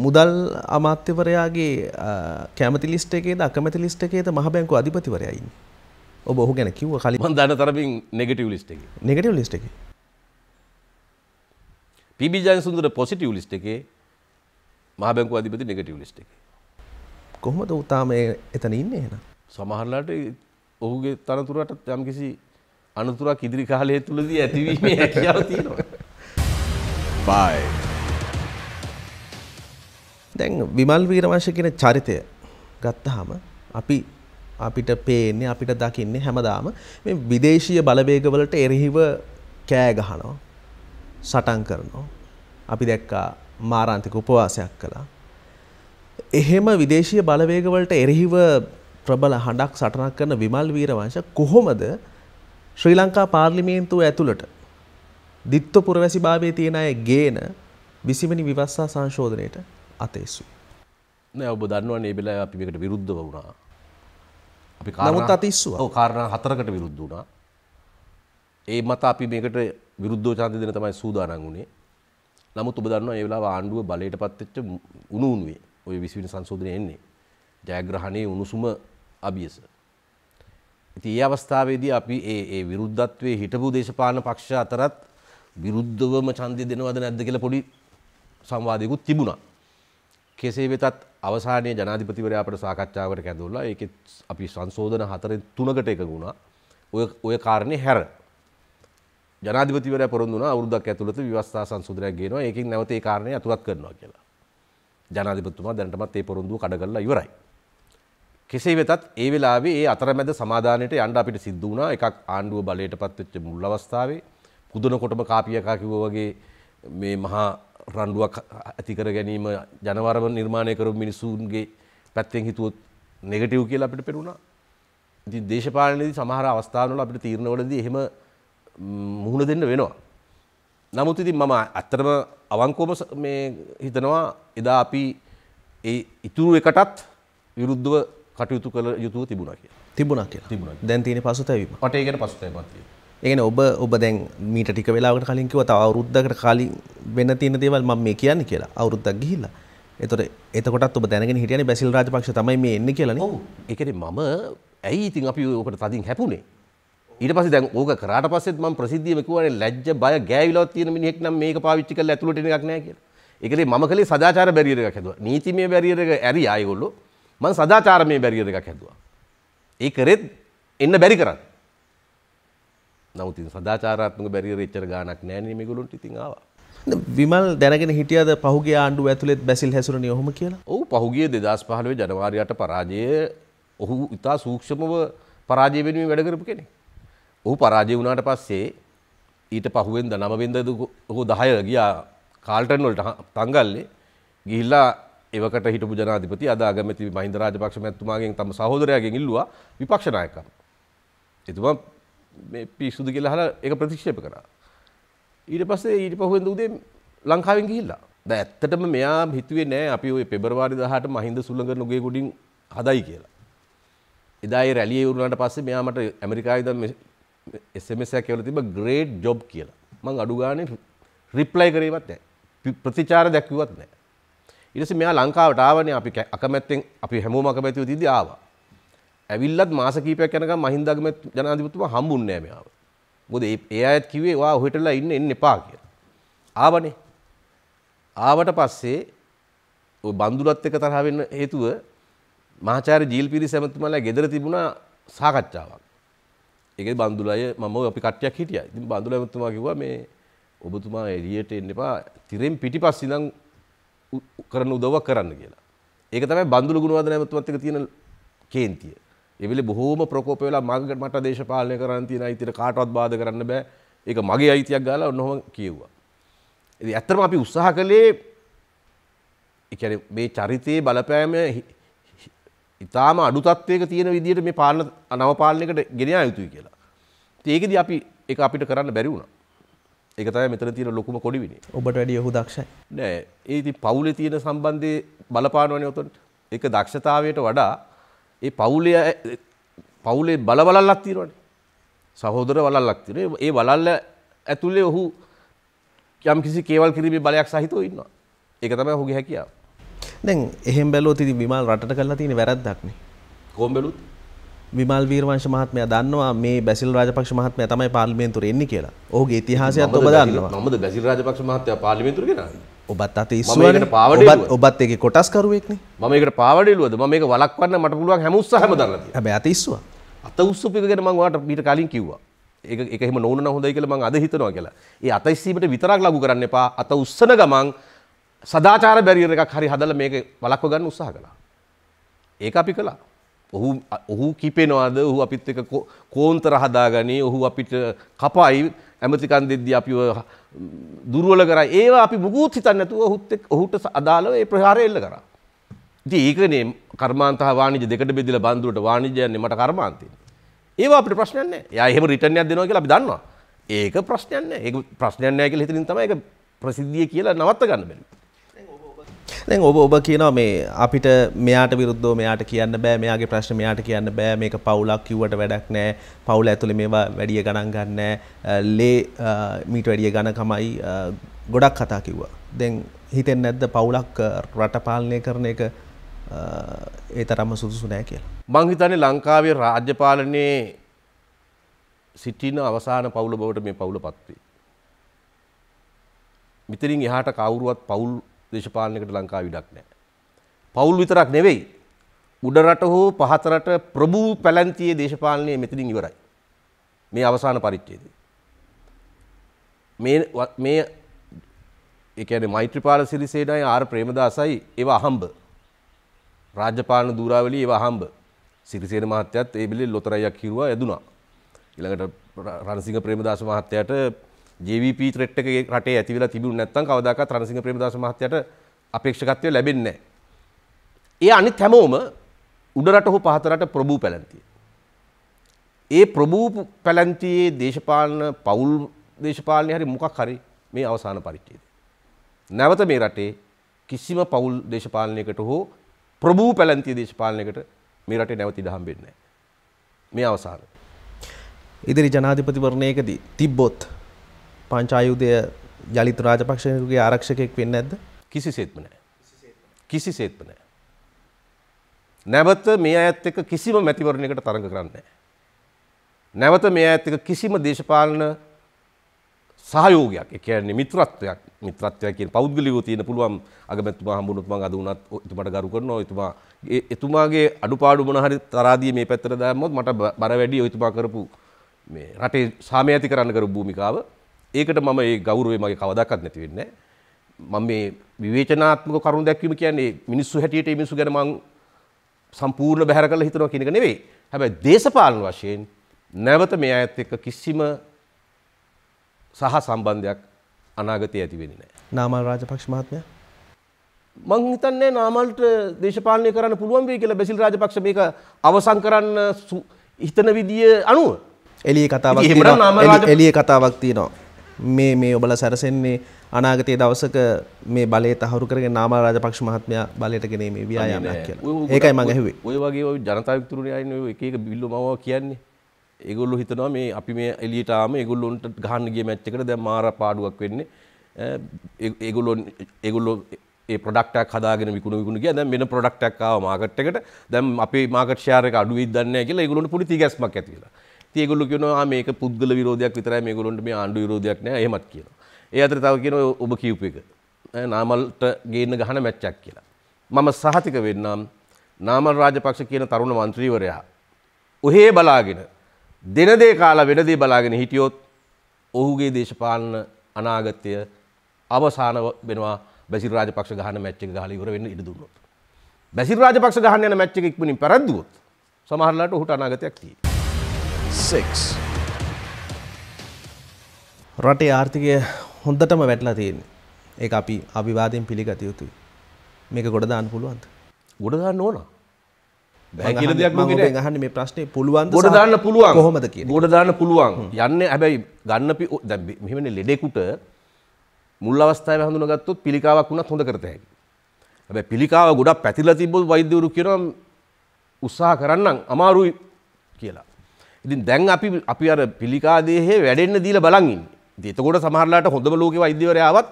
මුදල් අමාත්‍යවරයාගේ කැමති ලිස්ට් එකේද අකමැති ලිස්ට් එකේද මහ බැංකුව අධිපතිවරයා ඉන්නේ. ඔබ ඔහු ගැන කිව්වා කලින්. මම දන්න තරමින් නෙගටිව් ලිස්ට් එකේ. නෙගටිව් ලිස්ට් එකේ. පීබී ජයසුන්දර පොසිටිව් ලිස්ට් එකේ මහ බැංකුව අධිපති නෙගටිව් ලිස්ට් එකේ. කොහොමද උ තාම එතන ඉන්නේ එහෙනම්? සමහරලාට ඔහුගේ තනතුරට යම්කිසි අනතුරක් ඉදිරි කාලය තුලදී ඇතිවීමේ හැකියාව තියෙනවා. 5, දැන් විමල් වීරවංශ කියන චරිතය ගත්තාම අපිට පේන්නේ අපිට දකින්නේ හැමදාම මේ විදේශීය බලවේගවලට එරෙහිව කෑ ගහනවා සටන් කරනවා. අපි දැක්කා මාරාන්තික උපවාසයක් කළා. එහෙම විදේශීය බලවේගවලට එරෙහිව ප්‍රබල හඬක් සටනක් කරන විමල් වීරවංශ කොහොමද ශ්‍රී ලංකා පාර්ලිමේන්තුව ඇතුළට දිත්ත පුරවැසි භාවයේ තියෙන අය ගේන 20 වෙනි විවස්සා සංශෝධනයට අතේසුයි? නෑ ඔබ දන්නවනේ මේ වෙලාවේ අපි මේකට විරුද්ධව වුණා. අපි නමුත් අතිස්සුවා. ඔව් කාරණා 4කට විරුද්ධ වුණා. ඒ මත අපි මේකට විරුද්ධව ඡන්දය දෙන්න තමයි සූදානම් වුණේ. නමුත් ඔබ දන්නවා මේ වෙලාව ආණ්ඩුව බලයටපත් වෙච්ච උණුවේ ඔය 20 වෙනි සංශෝධනය එන්නේ. ජයග්‍රහණයේ උණුසුම අභියස. ඉතින් ඒ අවස්ථාවේදී අපි ඒ විරුද්ධත්වයේ හිටපු දේශපාලන පක්ෂ අතරත් විරුද්ධවම ඡන්දය දෙනවද නැද්ද කියලා පොඩි සංවාදයකුත් තිබුණා. කෙසේ වෙතත් අවසානයේ ජනාධිපතිවරයා අපට සාකච්ඡාවකට කැඳවලා ඒකෙත් අපි සංශෝධන 4-3කට එකඟ වුණා. ඔය කාරණේ හැර ජනාධිපතිවරයා පොරොන්දු වුණා අවුරුද්දක් ඇතුළත ව්‍යවස්ථා සංශෝධනයක් ගේනවා. ඒකෙන් නැවත ඒ කාරණේ අතුලත් කරනවා කියලා. ජනාධිපතිතුමා දැනටමත් ඒ පොරොන්දුව කඩ කරලා ඉවරයි. කෙසේ වෙතත් ඒ වෙලාවේ ඒ අතරමැද සමාදානයට යන්න අපිට සිද්ධ වුණා. එකක් ආණ්ඩුව බලයටපත් වෙච්ච මුල් අවස්ථාවේ පුදුනකොටම කාපියකා කිව්වා වගේ මේ මහා රණ්ඩුවක් ඇති කර ගැනීම ජනවරම නිර්මාණය කරපු මිනිසුන්ගේ පැත්තෙන් හිතුවොත් නෙගටිව් කියලා අපිට පෙනුණා. ඉතින් දේශපාලනයේදී සමහර අවස්ථාවල අපිට තීරණවලදී එහෙම මුහුණ දෙන්න වෙනවා. නමුත් ඉතින් මම ඇත්තටම අවංකවම මේ හිතනවා එදා අපි ඒ ඉතුරු එකටත් විරුද්ධව කටයුතු කළ යුතුව තිබුණා කියලා. දැන් තියෙන පසුතැවීම. මට ඒ ගැන පසුතැවීමක් තියෙනවා. ඒ කියන්නේ ඔබ දැන් මීට ටික වෙලාවකට කලින් කිව්වා තව අවුරුද්දකට කලින් වෙන්න තියෙන දේවල් මම මේ කියන්නේ කියලා. අවුරුද්දක් ගිහිල්ලා. එතකොටත් ඔබ දැනගෙන හිටියනේ බැසිල් රාජපක්ෂ තමයි මේ එන්නේ කියලා නේ. ඔව්. ඒ කියන්නේ මම ඇයි ඉතින් අපි ඔකට තදින් හැපුණේ? ඊට පස්සේ දැන් ඕක කරාට පස්සෙත් මම ප්‍රසිද්ධියම කිව්වනේ ලැජ්ජ බය ගෑවිලවත් තියෙන මිනිහෙක් නම් මේක පාවිච්චි කරලා ඇතුළට එන එකක් නෑ කියලා. ඒකනේ මම කලේ සදාචාර බැරියර් එකක් හැදුවා. නීතිමය බැරියර් එක ඇරියා ඒගොල්ලෝ. මම සදාචාරමය බැරියර් එකක් හැදුවා. ඒ කරෙත් එන්න බැරි කරන්නේ. නමුත් ඉතින් සදාචාරාත්මක බැරියර් එච්චර ගාණක් නෑනේ මේගොල්ලොන්ට ඉතින් ආවා. විමල් දැනගෙන හිටියද පහුගිය ආණ්ඩුව ඇතුළෙත් බැසිල් හැසුරුණේ ඔහොම කියලා? ඔව් පහුගිය 2015 ජනවාරි 8 පරාජය ඔහු ඉතා සූක්ෂමව පරාජය වෙනුවෙන් වැඩ කරපු කෙනෙක්. ඔහු පරාජය වුණාට පස්සේ ඊට පහුවෙන්ද 9 වෙනිදාද ඔහු 10 ගියා කාල්ටන් වලට තංගල්ලේ ගිහිල්ලා එවකට හිටපු ජනාධිපති අද අගමැති මහින්ද රාජපක්ෂ මැතිතුමාගෙන් තම සහෝදරයාගෙන් ඉල්ලුවා විපක්ෂ නායකකම. එතුමා මේ පිස්සුද කියලා අහලා ඒක ප්‍රතික්ෂේප කරා. ඊට පස්සේ ඊට පහුවෙන්ද උදේ ලංකාවෙන් ගිහිල්ලා. දැන් ඇත්තටම මෙයා හිතුවේ නෑ අපි ওই පෙබරවාරි 18 මහින්ද සුළඟ නුගේ ගොඩින් හදයි කියලා. එදා ඒ රැළිය ඉවරුනාට පස්සේ මෙයා මට ඇමරිකාවේ ඉඳන් SMS එකක් කියලා තිබ්බ ග්‍රේට් ජොබ් කියලා. මං අඩු ගානේ රිප්ලයි කරේවත් නැහැ. ප්‍රතිචාර දැක්වුවත් නැහැ. ඊට පස්සේ මෙයා ලංකාවට ආවනේ අපි අකමැත්තෙන් අපි හැමෝම අකමැතිව තියදී ආවා. ඇවිල්ලත් මාස කිහිපයක් යනකම් මහින්ද අගමැති ජනාධිපතිතුමා හම්බුන්නේ නැහැ මෙයාව. මොකද ඒ අයත් කිව්වේ වා ඔහෙටලා එන්න එපා කියලා. ආවනේ. ආවට පස්සේ ඔය බන්දුලත් එක්ක තරහ වෙන්න හේතුව මහාචාර්ය ජීල් පිරිස් ඇමතුමාලා ගෙදර තිබුණා සාකච්ඡාවක්. ඒකේ බන්දුලය මම අපි කට්ටියක් හිටියා. ඉතින් බන්දුල ඇමතුමා කිව්වා මේ ඔබතුමා එළියට එන්න එපා. තිරෙන් පිටිපස්ස ඉඳන් කරන උදව්වක් කරන්න කියලා. ඒක තමයි බන්දුල ගුණවර්ධන ඇමතුමත් එක්ක තියෙන කේන්තිය. ඒ වෙලේ බොහෝම ප්‍රකෝප වෙලා මට දේශපාලනය කරන්න තියෙන අයිතියට කාටවත් බාධා කරන්න බෑ. ඒක මගේ අයිතියක් ගාලා ඔන්නෝම කියෙව්වා. ඉතින් ඇත්තටම අපි උත්සාහ කළේ ඒ කියන්නේ මේ චරිතයේ බලපෑම ඉතාම අඩු තත්වයක තියෙන විදිහට මේ නව පාලනයකට ගෙන යා යුතුයි කියලා. ඉතින් ඒකෙදි අපි ඒක අපිට කරන්න බැරි වුණා. ඒක තමයි මෙතන තියෙන ලොකුම කොඩිවිනේ. ඔබට වැඩිය ඔහු දක්ෂයි. නෑ ඒ ඉතින් පවුලේ තියෙන සම්බන්ධයේ බලපානවනේ උතන්ට. ඒක දක්ෂතාවයට වඩා ඒ පවුලේ බලවලල්ලක් තියෙනවනේ. සහෝදර වලල්ලක් තියෙනවා. ඒ වලල්ල ඇතුලේ ඔහු යම් කිසි කේවල් කිරීමේ බලයක් සහිතව ඉන්නවා. ඒක තමයි ඔහුගේ හැකියාව. දැන් එහෙම බැලුවොත් ඉතින් විමල් රටට කරලා තියෙන වැරද්දක් නේ. කොහොම බැලුවොත් විමල් වීරවංශ මහත්මයා දන්නවා මේ බැසිල් රාජපක්ෂ මහත්මයා තමයි පාර්ලිමේන්තුවට එන්නේ කියලා. ඔහුගේ ඉතිහාසයත් ඔබ දන්නවා. මමද බැසිල් රාජපක්ෂ මහත්තයා පාර්ලිමේන්තුවට ගෙනාවේ. ඔබත් අත ඉස්සුවනේ. ඔබත් ඒකේ කොටස්කරුවෙක්නේ. මම ඒකට පාවඩේලුවද? මම මේක වළක්වන්න මට පුළුවන් හැම උත්සාහම දරලා තියෙනවා. හැබැයි අත ඉස්සුවා. අත උස්සපු එක ගැන මම ඔයාලට මීට කලින් කිව්වා. ඒක එහෙම නොවුනනම් හොඳයි කියලා මම අද හිතනවා කියලා. ඒ අත ඉස්සීමට විතරක් ලඟු කරන්න එපා. අත උස්සන ගමන් සදාචාර බැරියර් එකක් හරි හදලා මේක වළක්ව ගන්න උත්සාහ කළා. ඒක අපි කළා. ඔහු කිපෙනවාද? ඔහු අපිත් එක්ක කෝන්තර හදාගනි. ඔහු අපිට කපයි ඇමතිකන් දෙද්දී අපිව දුර්වල කරා. ඒවා අපි මුකුත් හිතන්නේ නැතුව ඔහුට අදාළව ඒ ප්‍රහාරය එල්ල කරා. ඉතින් ඒකනේ කර්මාන්ත හා වාණිජ්‍ය දෙකට බෙදලා බන්දුරට වාණිජ්‍ය යන්නේ මට කර්මාන්තේ. ඒවා අපිට ප්‍රශ්නයක් නැහැ. එයා එහෙම රිටර්න් එකක් දෙනවා කියලා අපි දන්නවා. ඒක ප්‍රශ්නයක් නැහැ. ඒක ප්‍රශ්නයක් නැහැ කියලා හිතලින් තමයි ඒක ප්‍රසිද්ධිය කියලා නවත්ත ගන්න බැරි. දැන් ඔබ කියනවා මේ අපිට මෙයාට විරුද්ධව මෙයාට කියන්න බෑ, මෙයාගේ ප්‍රශ්න මෙයාට කියන්න බෑ, මේක පවුලක් කිව්වට වැඩක් නෑ, පවුල ඇතුලේ මේවා වැඩි ගණන් ගන්න නෑ, ලේ මීට වැඩි ඝනකමයි ගොඩක් කතා කිව්වා. දැන් හිතෙන්නේ නැද්ද පවුලක් රට පාලනය කරන එක ඒ තරම්ම සුදුසු නෑ කියලා? මං හිතන්නේ ලංකාවේ රාජ්‍ය පාලනයේ සිටින අවසාන පවුල බවට මේ පවුල පත් වේ. මෙතනින් එහාට කවුරුවත් පවුල් දේශපාලනයකට ලංකාවේ ඉඩක් නැහැ. පවුල් විතරක් නෙවෙයි උඩ රට හෝ පහත රට ප්‍රභූ පැලැන්තියේ දේශපාලනය මෙතනින් ඉවරයි. මේ අවසාන පරිච්ඡේදය. මේ ඒ කියන්නේ මෛත්‍රීපාල සිරිසේනයි ආර් ප්‍රේමදාසයි ඒව අහම්බ. රාජ්‍යපාලන දූරාවලිය ඒව අහම්බ. සිරිසේන මහත්තයාත් ඒ බිලේ ලොතරැයියක් හිරුවා යදුනා. ඊළඟට රණසිංහ ප්‍රේමදාස මහත්තයාට JVP ත්‍රෙට් එක රටේ ඇති වෙලා තිබුණ නැත්නම් කවදාකවත් රණසිංහ ප්‍රේමදාස මහත්තයාට අපේක්ෂකත්වය ලැබෙන්නේ නැහැ. ඒ අනිත් හැමෝම උඩ රට හෝ පහත රට ප්‍රභූ පැලැන්තිය. ඒ ප්‍රභූ පැලැන්තියේ දේශපාලන පවුල් දේශපාලනය හරි මොකක් හරි මේ අවසාන පරිච්ඡේදය. නැවත මේ රටේ කිසිම පවුල් දේශපාලනයකට හෝ ප්‍රභූ පැලැන්තිය දේශපාලනයකට මේ රටේ නැවත ඉඩ හම්බෙන්නේ නැහැ. මේ අවසාන. ඉදිරි ජනාධිපතිවරණයකදී තිබ්බොත් පංචායුධය යලිත් රාජපක්ෂගේ ආරක්ෂකයෙක් වෙන්නේ නැද්ද? කිසිසේත්ම නැහැ. කිසිසේත්ම නැහැ. නැවත මේ අයත් එක්ක කිසිම මැතිවරණයකට තරඟ කරන්නේ නැහැ. නැවත මේ අයත් එක්ක කිසිම දේශපාලන සහයෝගයක්, ඒ කියන්නේ මිත්‍රත්වයක් කියන පෞද්ගලිකව තියෙන පුළුවන් අගමැතිතුමා හම්බුනොත් මම අද උනත් එතුමාට ගරු කරනවා. එතුමාගේ අඩුපාඩු මොන හරි තරාදිය මේ පැත්තට දැම්මොත් මට බර වැඩි එතුමා කරපු මේ රටේ සාමය ඇති කරන්න කරපු භූමිකාව. ඒකට මම ඒ ගෞරවය මගේ කවදාකවත් නැති වෙන්නේ නැහැ. මම මේ විවේචනාත්මක කරුණු දැක්වීම කියන්නේ මිනිස්සු හැටියට මේ මිනිස්සු ගැන මම සම්පූර්ණ බැහැර කරලා හිතනවා කියන එක නෙවෙයි. හැබැයි දේශපාලන වශයෙන් නැවත මේ අයත් එක්ක කිසිම සහ සම්බන්ධයක් අනාගතයේ ඇති වෙන්නේ නැහැ. නාමල් රාජපක්ෂ මහත්මයා මං හිතන්නේ නාමල්ට දේශපාලනය කරන්න පුළුවන් වෙයි කියලා බැසිල් රාජපක්ෂ මේක අවසන් කරන්න හිතන විදිය අනුව එළියේ කතාවක් තියෙනවා. මේ ඔබලා සැරසෙන්නේ අනාගතයේ දවසක මේ බලය තහවුරු කරගෙන නාමල් රාජපක්ෂ මහත්මයා බලයට ගෙනීමේ ව්‍යායාමයක් කියලා. ඒකයි මම ඇහුවේ. ඔය වගේ ඔය ජනතා වික්තුරුනේ අයිනේ ඔය එක එක බිල්ලෝ මවවා කියන්නේ. ඒගොල්ලෝ හිතනවා මේ අපි මේ එළියට ආවම ඒගොල්ලොන්ට ගහන්න ගිය මැච් එකට දැන් මාර පාඩුවක් වෙන්නේ. ඒගොල්ලෝ ඒ ප්‍රොඩක්ට් එකක් හදාගෙන විකුණු ගියා. දැන් වෙන ප්‍රොඩක්ට් එකක් ආවා මාකට් එකට. දැන් අපේ මාකට් ෂෙයාර් එක අඩු වෙයිද දන්නේ නැහැ කියලා ඒගොල්ලොන්ට පුඩි තිගැස්මක් ඇති වෙලා. ඉතින් ඒගොල්ලෝ කියනවා මේක පුද්ගල විරෝධයක් විතරයි මේගොල්ලොන්ට මේ ආණ්ඩු විරෝධයක් නෑ එහෙමත් කියනවා. ඒ අතර තව කියනවා ඔබ කියූප එක. නාමල්ට ගේන්න ගහන මැච් එකක් කියලා. මම සහතික වෙන්නම් නාමල් රාජපක්ෂ කියන තරුණ മന്ത്രിවරයා ඔහේ බලාගෙන දෙන දේ කාලා වෙන දේ බලාගෙන හිටියොත් ඔහුගේ දේශපාලන අනාගතය අවසාන වෙනවා බැසිල් රාජපක්ෂ ගහන මැච් එක ගහලා ඉවර වෙන්න ඉඩ දුන්නොත්. බැසිල් රාජපක්ෂ ගහන්න යන මැච් එක ඉක්මනින් පෙරද්දුවොත් සමහරලාට ඔහුට අනාගතයක් තියෙයි. 6. රටේ ආර්ථිකය හොඳටම වැටලා තියෙන්නේ. ඒක අපි අවිවාදයෙන් පිළිගත යුතුයි. මේක ගොඩ දාන්න පුළුවන්ද? ගොඩ දාන්න ඕන. බෑ කියලා දෙයක් මම ඔබෙන් අහන්නේ මේ ප්‍රශ්නේ පුළුවන්ද? ගොඩ දාන්න පුළුවන්. කොහොමද කියන්නේ? ගොඩ දාන්න පුළුවන්. යන්නේ හැබැයි ගන්න දැන් මෙහෙමනේ ලෙඩෙකුට මුල් අවස්ථාවේ හඳුනාගත්තොත් පිළිකාවක් වුණත් හොඳ කරත හැකියි. හැබැයි පිළිකාව ගොඩක් පැතිරලා තිබ්බොත් වෛද්‍යවරු කියනවා උත්සාහ කරන්නම් අමාරුයි කියලා. ඉතින් දැන් අපි අර පිළිකා දේහේ වැඩෙන්න දීලා බලන් ඉන්නේ. ඉතින් එතකොට සමහරලාට හොඳම ලෝකේ වෛද්‍යවරයා ආවත්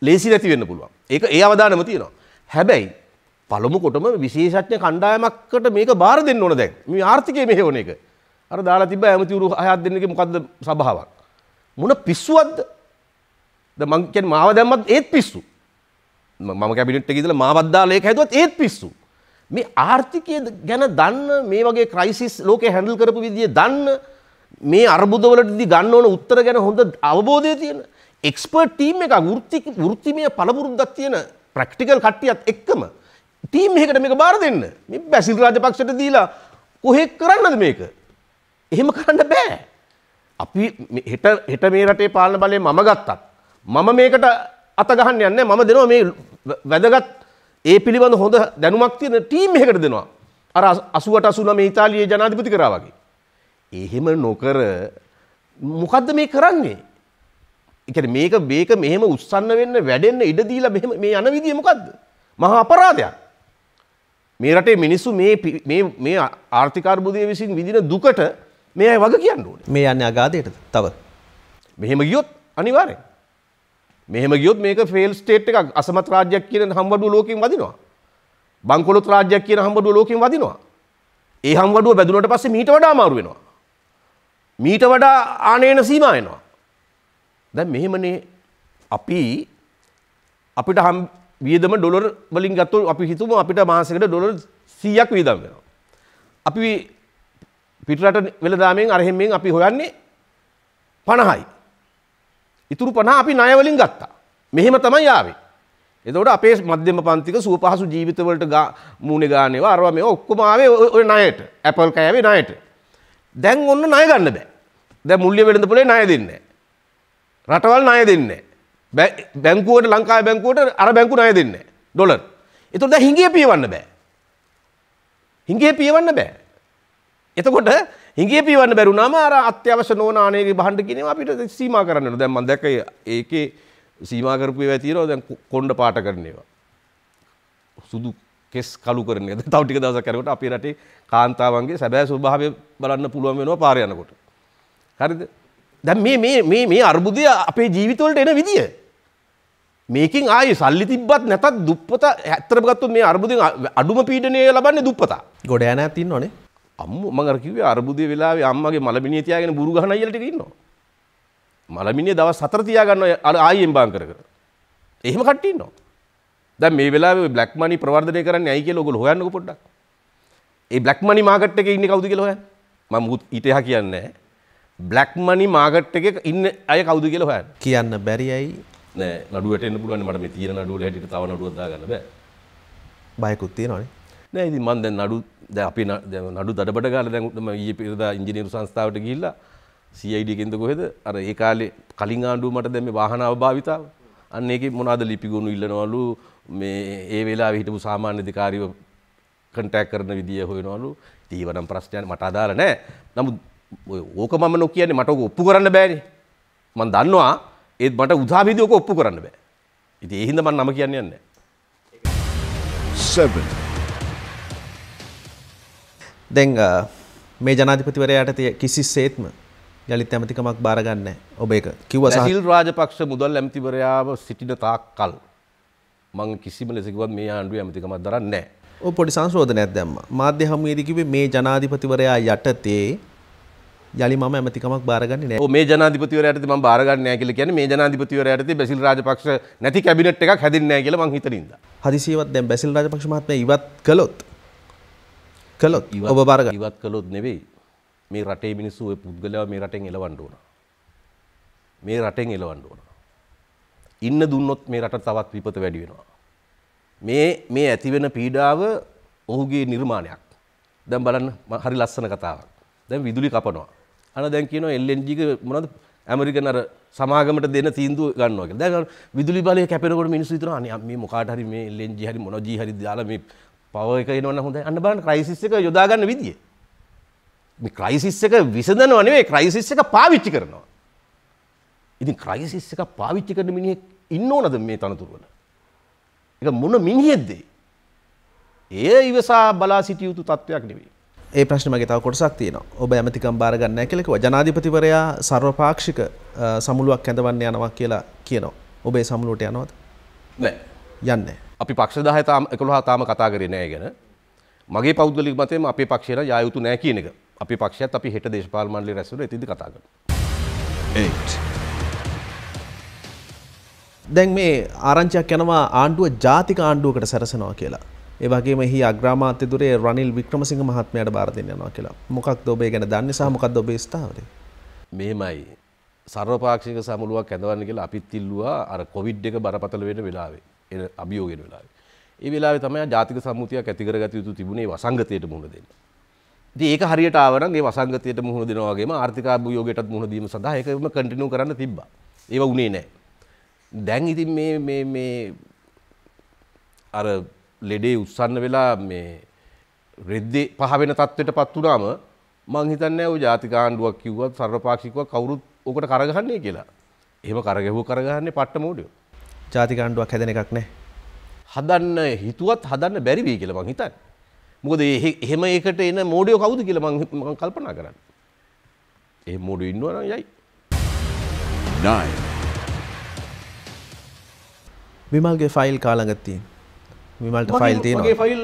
ලේසි නැති වෙන්න පුළුවන්. ඒක ඒ අවදානම තියෙනවා. හැබැයි පළමු කොටම විශේෂඥ කණ්ඩායමකට මේක බාර දෙන්න ඕන දැන්. මේ ආර්ථිකය මෙහෙවන එක. අර දාලා තිබ්බ ඇමතිවරු 6ක් දෙන්නගේ මොකද්ද සභාවක්. මොන පිස්සුවක්ද? දැන් මං කියන්නේ මාව දැම්මත් ඒත් පිස්සු. මම කැබිනට් එකේ ඉඳලා මාවත් දාලා ඒක හැදුවත් ඒත් පිස්සු. මේ ආර්ථිකය ගැන දන්න මේ වගේ ක්‍රයිසිස් ලෝකේ හැන්ඩල් කරපු විදිය දන්න මේ අර්බුදවලටදී ගන්න ඕන උත්තර ගැන හොඳ අවබෝධය තියෙන එක්ස්පර්ට් ටීම් එකක් වෘත්තිමය පළපුරුද්දක් තියෙන ප්‍රැක්ටිකල් කට්ටියත් එක්කම ටීම් එකකට මේක බාර දෙන්න. මේ බැසිල් රාජපක්ෂට දීලා කොහෙ කරන්නද මේක? එහෙම කරන්න බෑ. අපි හෙට මේ රටේ පාලන බලය මම ගත්තත් මම මේකට අත ගහන්න යන්නේ මම දෙනවා මේ වැදගත් ඒ පිළිබඳ හොඳ දැනුමක් තියෙන ටීම් එකකට දෙනවා. අර 88 89 ඉතාලියේ ජනාධිපති කරා වගේ. එහෙම නොකර මොකද්ද මේ කරන්නේ? ඒ කියන්නේ මේක මෙහෙම උස්සන්න වෙන්න වැඩෙන්න ඉඩ දීලා මෙහෙම මේ යන විදිය මොකද්ද? මහා අපරාධයක්. මේ රටේ මිනිස්සු මේ ආර්ථික අර්බුදයේ විසින් විඳින දුකට මේ අය වග කියන්න ඕනේ. මේ යන්නේ අගාධයටද? තව. මෙහෙම ගියොත් අනිවාර්යෙන්. මෙහෙම ගියොත් මේක ෆේල් ස්ටේට් එකක්. අසමත් රාජ්‍යයක් කියන හම්බඩුව ලෝකෙන් වදිනවා. බංකොලොත් රාජ්‍යයක් කියන හම්බඩුව ලෝකෙන් වදිනවා. ඒ හම්බඩුව බැදුනට පස්සේ මීට වඩා අමාරු වෙනවා. මීට වඩා ආනයන සීමා වෙනවා. දැන් මෙහෙමනේ අපිට වියදම ඩොලර් වලින් ගත්තොත් අපි හිතමු අපිට මාසෙකට ඩොලර් 100ක් වියදම් වෙනවා. අපි පිටරට වෙළඳාමෙන් අරහෙම්මෙන් අපි හොයන්නේ 50යි. ඉතුරු 50 අපි ණය වලින් ගත්තා. මෙහෙම තමයි ආවේ. එතකොට අපේ මධ්‍යම පන්තික සුව පහසු ජීවිත වලට මූණේ ගානේවා අරවා මේවා ඔක්කොම ආවේ ඔය ණයට. ඇපල් කෑවේ ණයට. දැන් ඔන්න ණය ගන්න බෑ. දැන් මුල්‍ය වෙළඳපොලේ ණය දෙන්නේ නැහැ. රටවල් ණය දෙන්නේ නැහැ. බැංකුවට ලංකාවේ බැංකුවට අර බැංකුව ණය දෙන්නේ නැහැ. ඩොලර්. එතකොට දැන් හිඟේ පියවන්න බෑ. හිඟේ පියවන්න බෑ. එතකොට හිඟේ පියවන්න බැරුණාම අර අත්‍යවශ්‍ය නොවන ආනේගේ බහඬ කියනවා අපිට සීමා කරන්න වෙනවා. දැන් මම දැක්ක ඒකේ සීමා කරපු ඒවා තියෙනවා දැන් කොණ්ඩ පාට කරන ඒවා. සුදු කෙස් කළු කරන එක. තව ටික දවසක් යනකොට අපේ රටේ කාන්තාවන්ගේ සැබෑ ස්වභාවය බලන්න පුළුවන් වෙනවා පාර යනකොට. හරිද? දැන් මේ අර්බුදය අපේ ජීවිතවලට එන විදිය. මේකෙන් ආයේ සල්ලි තිබ්බත් නැතත් දුප්පත ඇත්තටම ගත්තොත් මේ අර්බුදෙන් අඩුම පීඩනය ලබන්නේ දුප්පතා. ගොඩ යනාත් ඉන්නවනේ. අම්මෝ මම අර කිව්වේ අර්බුදයේ වෙලාවේ අම්මගේ මලමිනිය තියාගෙන බුරු ගහන අයියලා ටික ඉන්නවා. මලමිනිය දවස් 4 තියා ගන්නවා ආයෙන් බාන් කර කර. එහෙම කට්ටිය ඉන්නවා. දැන් මේ වෙලාවේ ඔය බ්ලැක් මනි ප්‍රවර්ධනය කරන්නේ ඇයි කියලා ඔයගොල්ලෝ හොයන්නකෝ පොඩ්ඩක්. ඒ බ්ලැක් මනි මාකට් එකේ ඉන්නේ කවුද කියලා හොයන්න. මම ඊට එහා කියන්නේ නැහැ. බ්ලැක් මනි මාකට් එකේ ඉන්න අය කවුද කියලා හොයන්න. කියන්න බැරි ඇයි? නෑ නඩුවට එන්න පුළුවන් මට මේ තියෙන නඩුවල හැටියට තව නඩුවක් දාගන්න බෑ. බයකුත් තියෙනවනේ. නෑ ඉතින් මම දැන් දැන් අපි නඩු දඩබඩ ගාලා දැන් මම ඊයේ පෙරදා ඉංජිනේරු සංස්ථාවට ගිහිල්ලා CID කෙන්ද කොහෙද අර ඒ කාලේ කලින් ආණ්ඩුව මට දැන් මේ වාහන අවභාවිතාව අන්න ඒකේ මොනවද ලිපිගොනු ඉල්ලනවලු මේ ඒ වෙලාවේ හිටපු සාමාන්‍ය අධිකාරියව කන්ටැක්ට් කරන විදිය හොයනවලු ඊව නම් ප්‍රශ්නයක් මට අදාළ නෑ නමුත් ඕක මම නොකියන්නේ මට ඕක ඔප්පු කරන්න බෑනේ මම දන්නවා ඒත් මට උදාවිදි ඕක ඔප්පු කරන්න බෑ ඉතින් ඒ හින්දා මම නම කියන්නේ නැහැ 7 දැන් මේ ජනාධිපතිවරයාට කිසිසේත්ම යළිත් ඇමතිකමක් බාර ගන්න නැහැ. ඔබ ඒක කිව්වා සහ බැසිල් රාජපක්ෂ මුදල් ඇමතිවරයාව සිටින තාක් කල් මම කිසිම ලෙසකවත් මේ ආණ්ඩුවේ ඇමතිකමක් දරන්නේ නැහැ. ඔය පොඩි සංශෝධනයක් දැම්මා. මාධ්‍ය හමුවේදී කිව්වේ මේ ජනාධිපතිවරයා යටතේ යලි මම ඇමතිකමක් බාරගන්නේ නැහැ. ඔව් මේ ජනාධිපතිවරයාට මම බාරගන්නේ නැහැ කියලා කියන්නේ මේ ජනාධිපතිවරයාට බැසිල් රාජපක්ෂ නැති කැබිනට් එකක් හැදින්නේ නැහැ කියලා මං හිතන ඉඳා. හදිසියවත් දැන් බැසිල් රාජපක්ෂ මහත්මයා ඉවත් කළොත් ඔබ බාරගන්න. ඉවත් කළොත් නෙවෙයි. මේ රටේ මිනිස්සු ඔය පුද්ගලයා මේ රටෙන් එලවන්න ඕන. මේ රටෙන් එලවන්න ඕන. ඉන්න දුන්නොත් මේ රට තවත් විපත වැඩි වෙනවා. මේ ඇති වෙන පීඩාව ඔහුගේ නිර්මාණයක්. දැන් බලන්න හරි ලස්සන කතාවක්. දැන් විදුලි කපනවා. අන දැන් කියනවා LNG එක මොනවද ඇමරිකන් අර සමාගමට දෙන තීන්දුව ගන්නවා කියලා. දැන් විදුලි බලය කැපෙනකොට මිනිස්සු හිතනවා අනේ මේ මොකාට හරි මේ LNG හරි මොනවා G හරි දාලා මේ පවර් එක එනවනම් හොඳයි. අන්න බලන්න ක්‍රයිසිස් එක යොදා ගන්න විදිය. මේ ක්‍රයිසිස් එක විසඳනව නෙවෙයි ක්‍රයිසිස් එක පාවිච්චි කරනවා. ඉතින් ක්‍රයිසිස් එක පාවිච්චි කරන මිනිහෙක් ඉන්න ඕනද මේ තනතුරු වල? ඒක මොන මිනිහෙක්ද? ඒ ඉවසා බලා සිටිය යුතු තත්වයක් නෙවෙයි. ඒ ප්‍රශ්නේ මගේ තව කොටසක් තියෙනවා. ඔබ ඇමතිකම් බාර ගන්න නැහැ කියලා කිව්වා. ජනාධිපතිවරයා සර්වපාක්ෂික සමුළුවක් ඇඳවන්න යනවා කියලා කියනවා. ඔබ ඒ සමුළුවට යනවද? නෑ. යන්නේ. අපි පක්ෂ 10 තාම 11 තාම කතා කරේ නෑ ගැන. මගේ පෞද්ගලික මතයෙන් අපේ පක්ෂයට යා යුතු නෑ කියන එක. අපේ පක්ෂයත් අපි හෙට දේශපාලන මණ්ඩලයේ රැස්වෙලා එතෙන්දී කතා කරමු. 8 දැන් මේ ආරංචියක් යනවා ආණ්ඩුව ජාතික ආණ්ඩුවකට සැරසෙනවා කියලා. ඒ වගේම එහි අග්‍රාමාත්‍ය දුරේ රනිල් වික්‍රමසිංහ මහත්මයාට බාර දෙන්න යනවා කියලා. මොකක්ද ඔබ ඒ ගැන දන්නේ සහ මොකක්ද ඔබේ ස්ථාවරය? මෙහෙමයි. සර්වපාක්ෂික සමුළුවක් ඇඳවන්න කියලා අපිත් ඉල්ලුවා අර කොවිඩ් එක බරපතල වෙන වෙලාවේ. ඒ අභියෝග වෙන වෙලාවේ. ඒ වෙලාවේ තමයි ජාතික සම්මුතියක් ඇති කරගත යුතු තිබුණේ වසංගතයට මුහුණ දෙන්න. ඉතින් ඒක හරියට ආව නම් ඒ වසංගතයට මුහුණ දෙනවා වගේම ආර්ථික අභියෝගයටත් මුහුණ දීම සඳහා ඒකම කන්ටිනියු කරන්න තිබ්බා. ඒව උනේ නැහැ. දැන් ඉතින් මේ අර ලෙඩේ උස්සන්න වෙලා මේ රෙද්දේ පහ වෙන තත්ත්වයටපත් වුණාම මං හිතන්නේ ඔය ජාතික ආණ්ඩුවක් කිව්වත් සර්වපාක්ෂිකව කවුරුත් ඔකට කරගහන්නේ කියලා. එහෙම කරගහන්නේ පට්ට මෝඩයෝ. ජාතික ආණ්ඩුවක් හැදෙන එකක් නැහැ. හදන්න හිතුවත් හදන්න බැරි වෙයි කියලා මං හිතන්නේ. මොකද එහෙම ඒකට එන මෝඩයෝ කවුද කියලා මං කල්පනා කරන්නේ. එහෙම මෝඩයෝ ඉන්නවා නම් යයි. 9 විමල්ගේ ෆයිල් කාලඟක් තියෙනවා. විමල්ට ෆයිල් තියෙනවා. මගේ ෆයිල්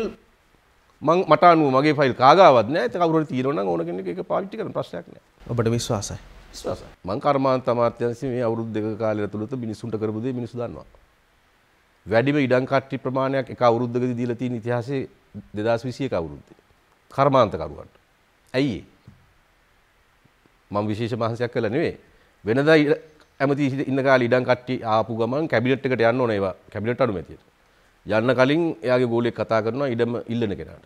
මට අනුව මගේ ෆයිල් කාගාවත් නෑ. ඒක කවුරු හරි තියෙනවා නම් ඕන කෙනෙක් ඒක පාවිච්චි කරන්න ප්‍රශ්නයක් නෑ. ඔබට විශ්වාසයි. විශ්වාසයි. මං කර්මාන්ත අමාත්‍යාංශයේ මේ අවුරුදු දෙක කාලය ඇතුළත මිනිසුන්ට කරපු දේ මිනිස්සු දන්නවා. වැඩිම ඉඩම් කට්ටි ප්‍රමාණයක් එක අවුරුද්දකදී දීලා තියෙන ඉතිහාසයේ 2021 අවුරුද්දේ. කර්මාන්තකරුවන්ට. ඇයි මම විශේෂ මහන්සියක් කළා නෙවෙයි. වෙනදා ඇමති ඉන්න කාලේ ඉඩම් කට්ටි ආපු ගමන් කැබිනට් එකට යන්න ඕනේ ඒවා කැබිනට් අනුමැතියට. යන්න කලින් එයාගේ ගෝලියෙක් කතා කරනවා ඉඩම ඉල්ලන කෙනාට.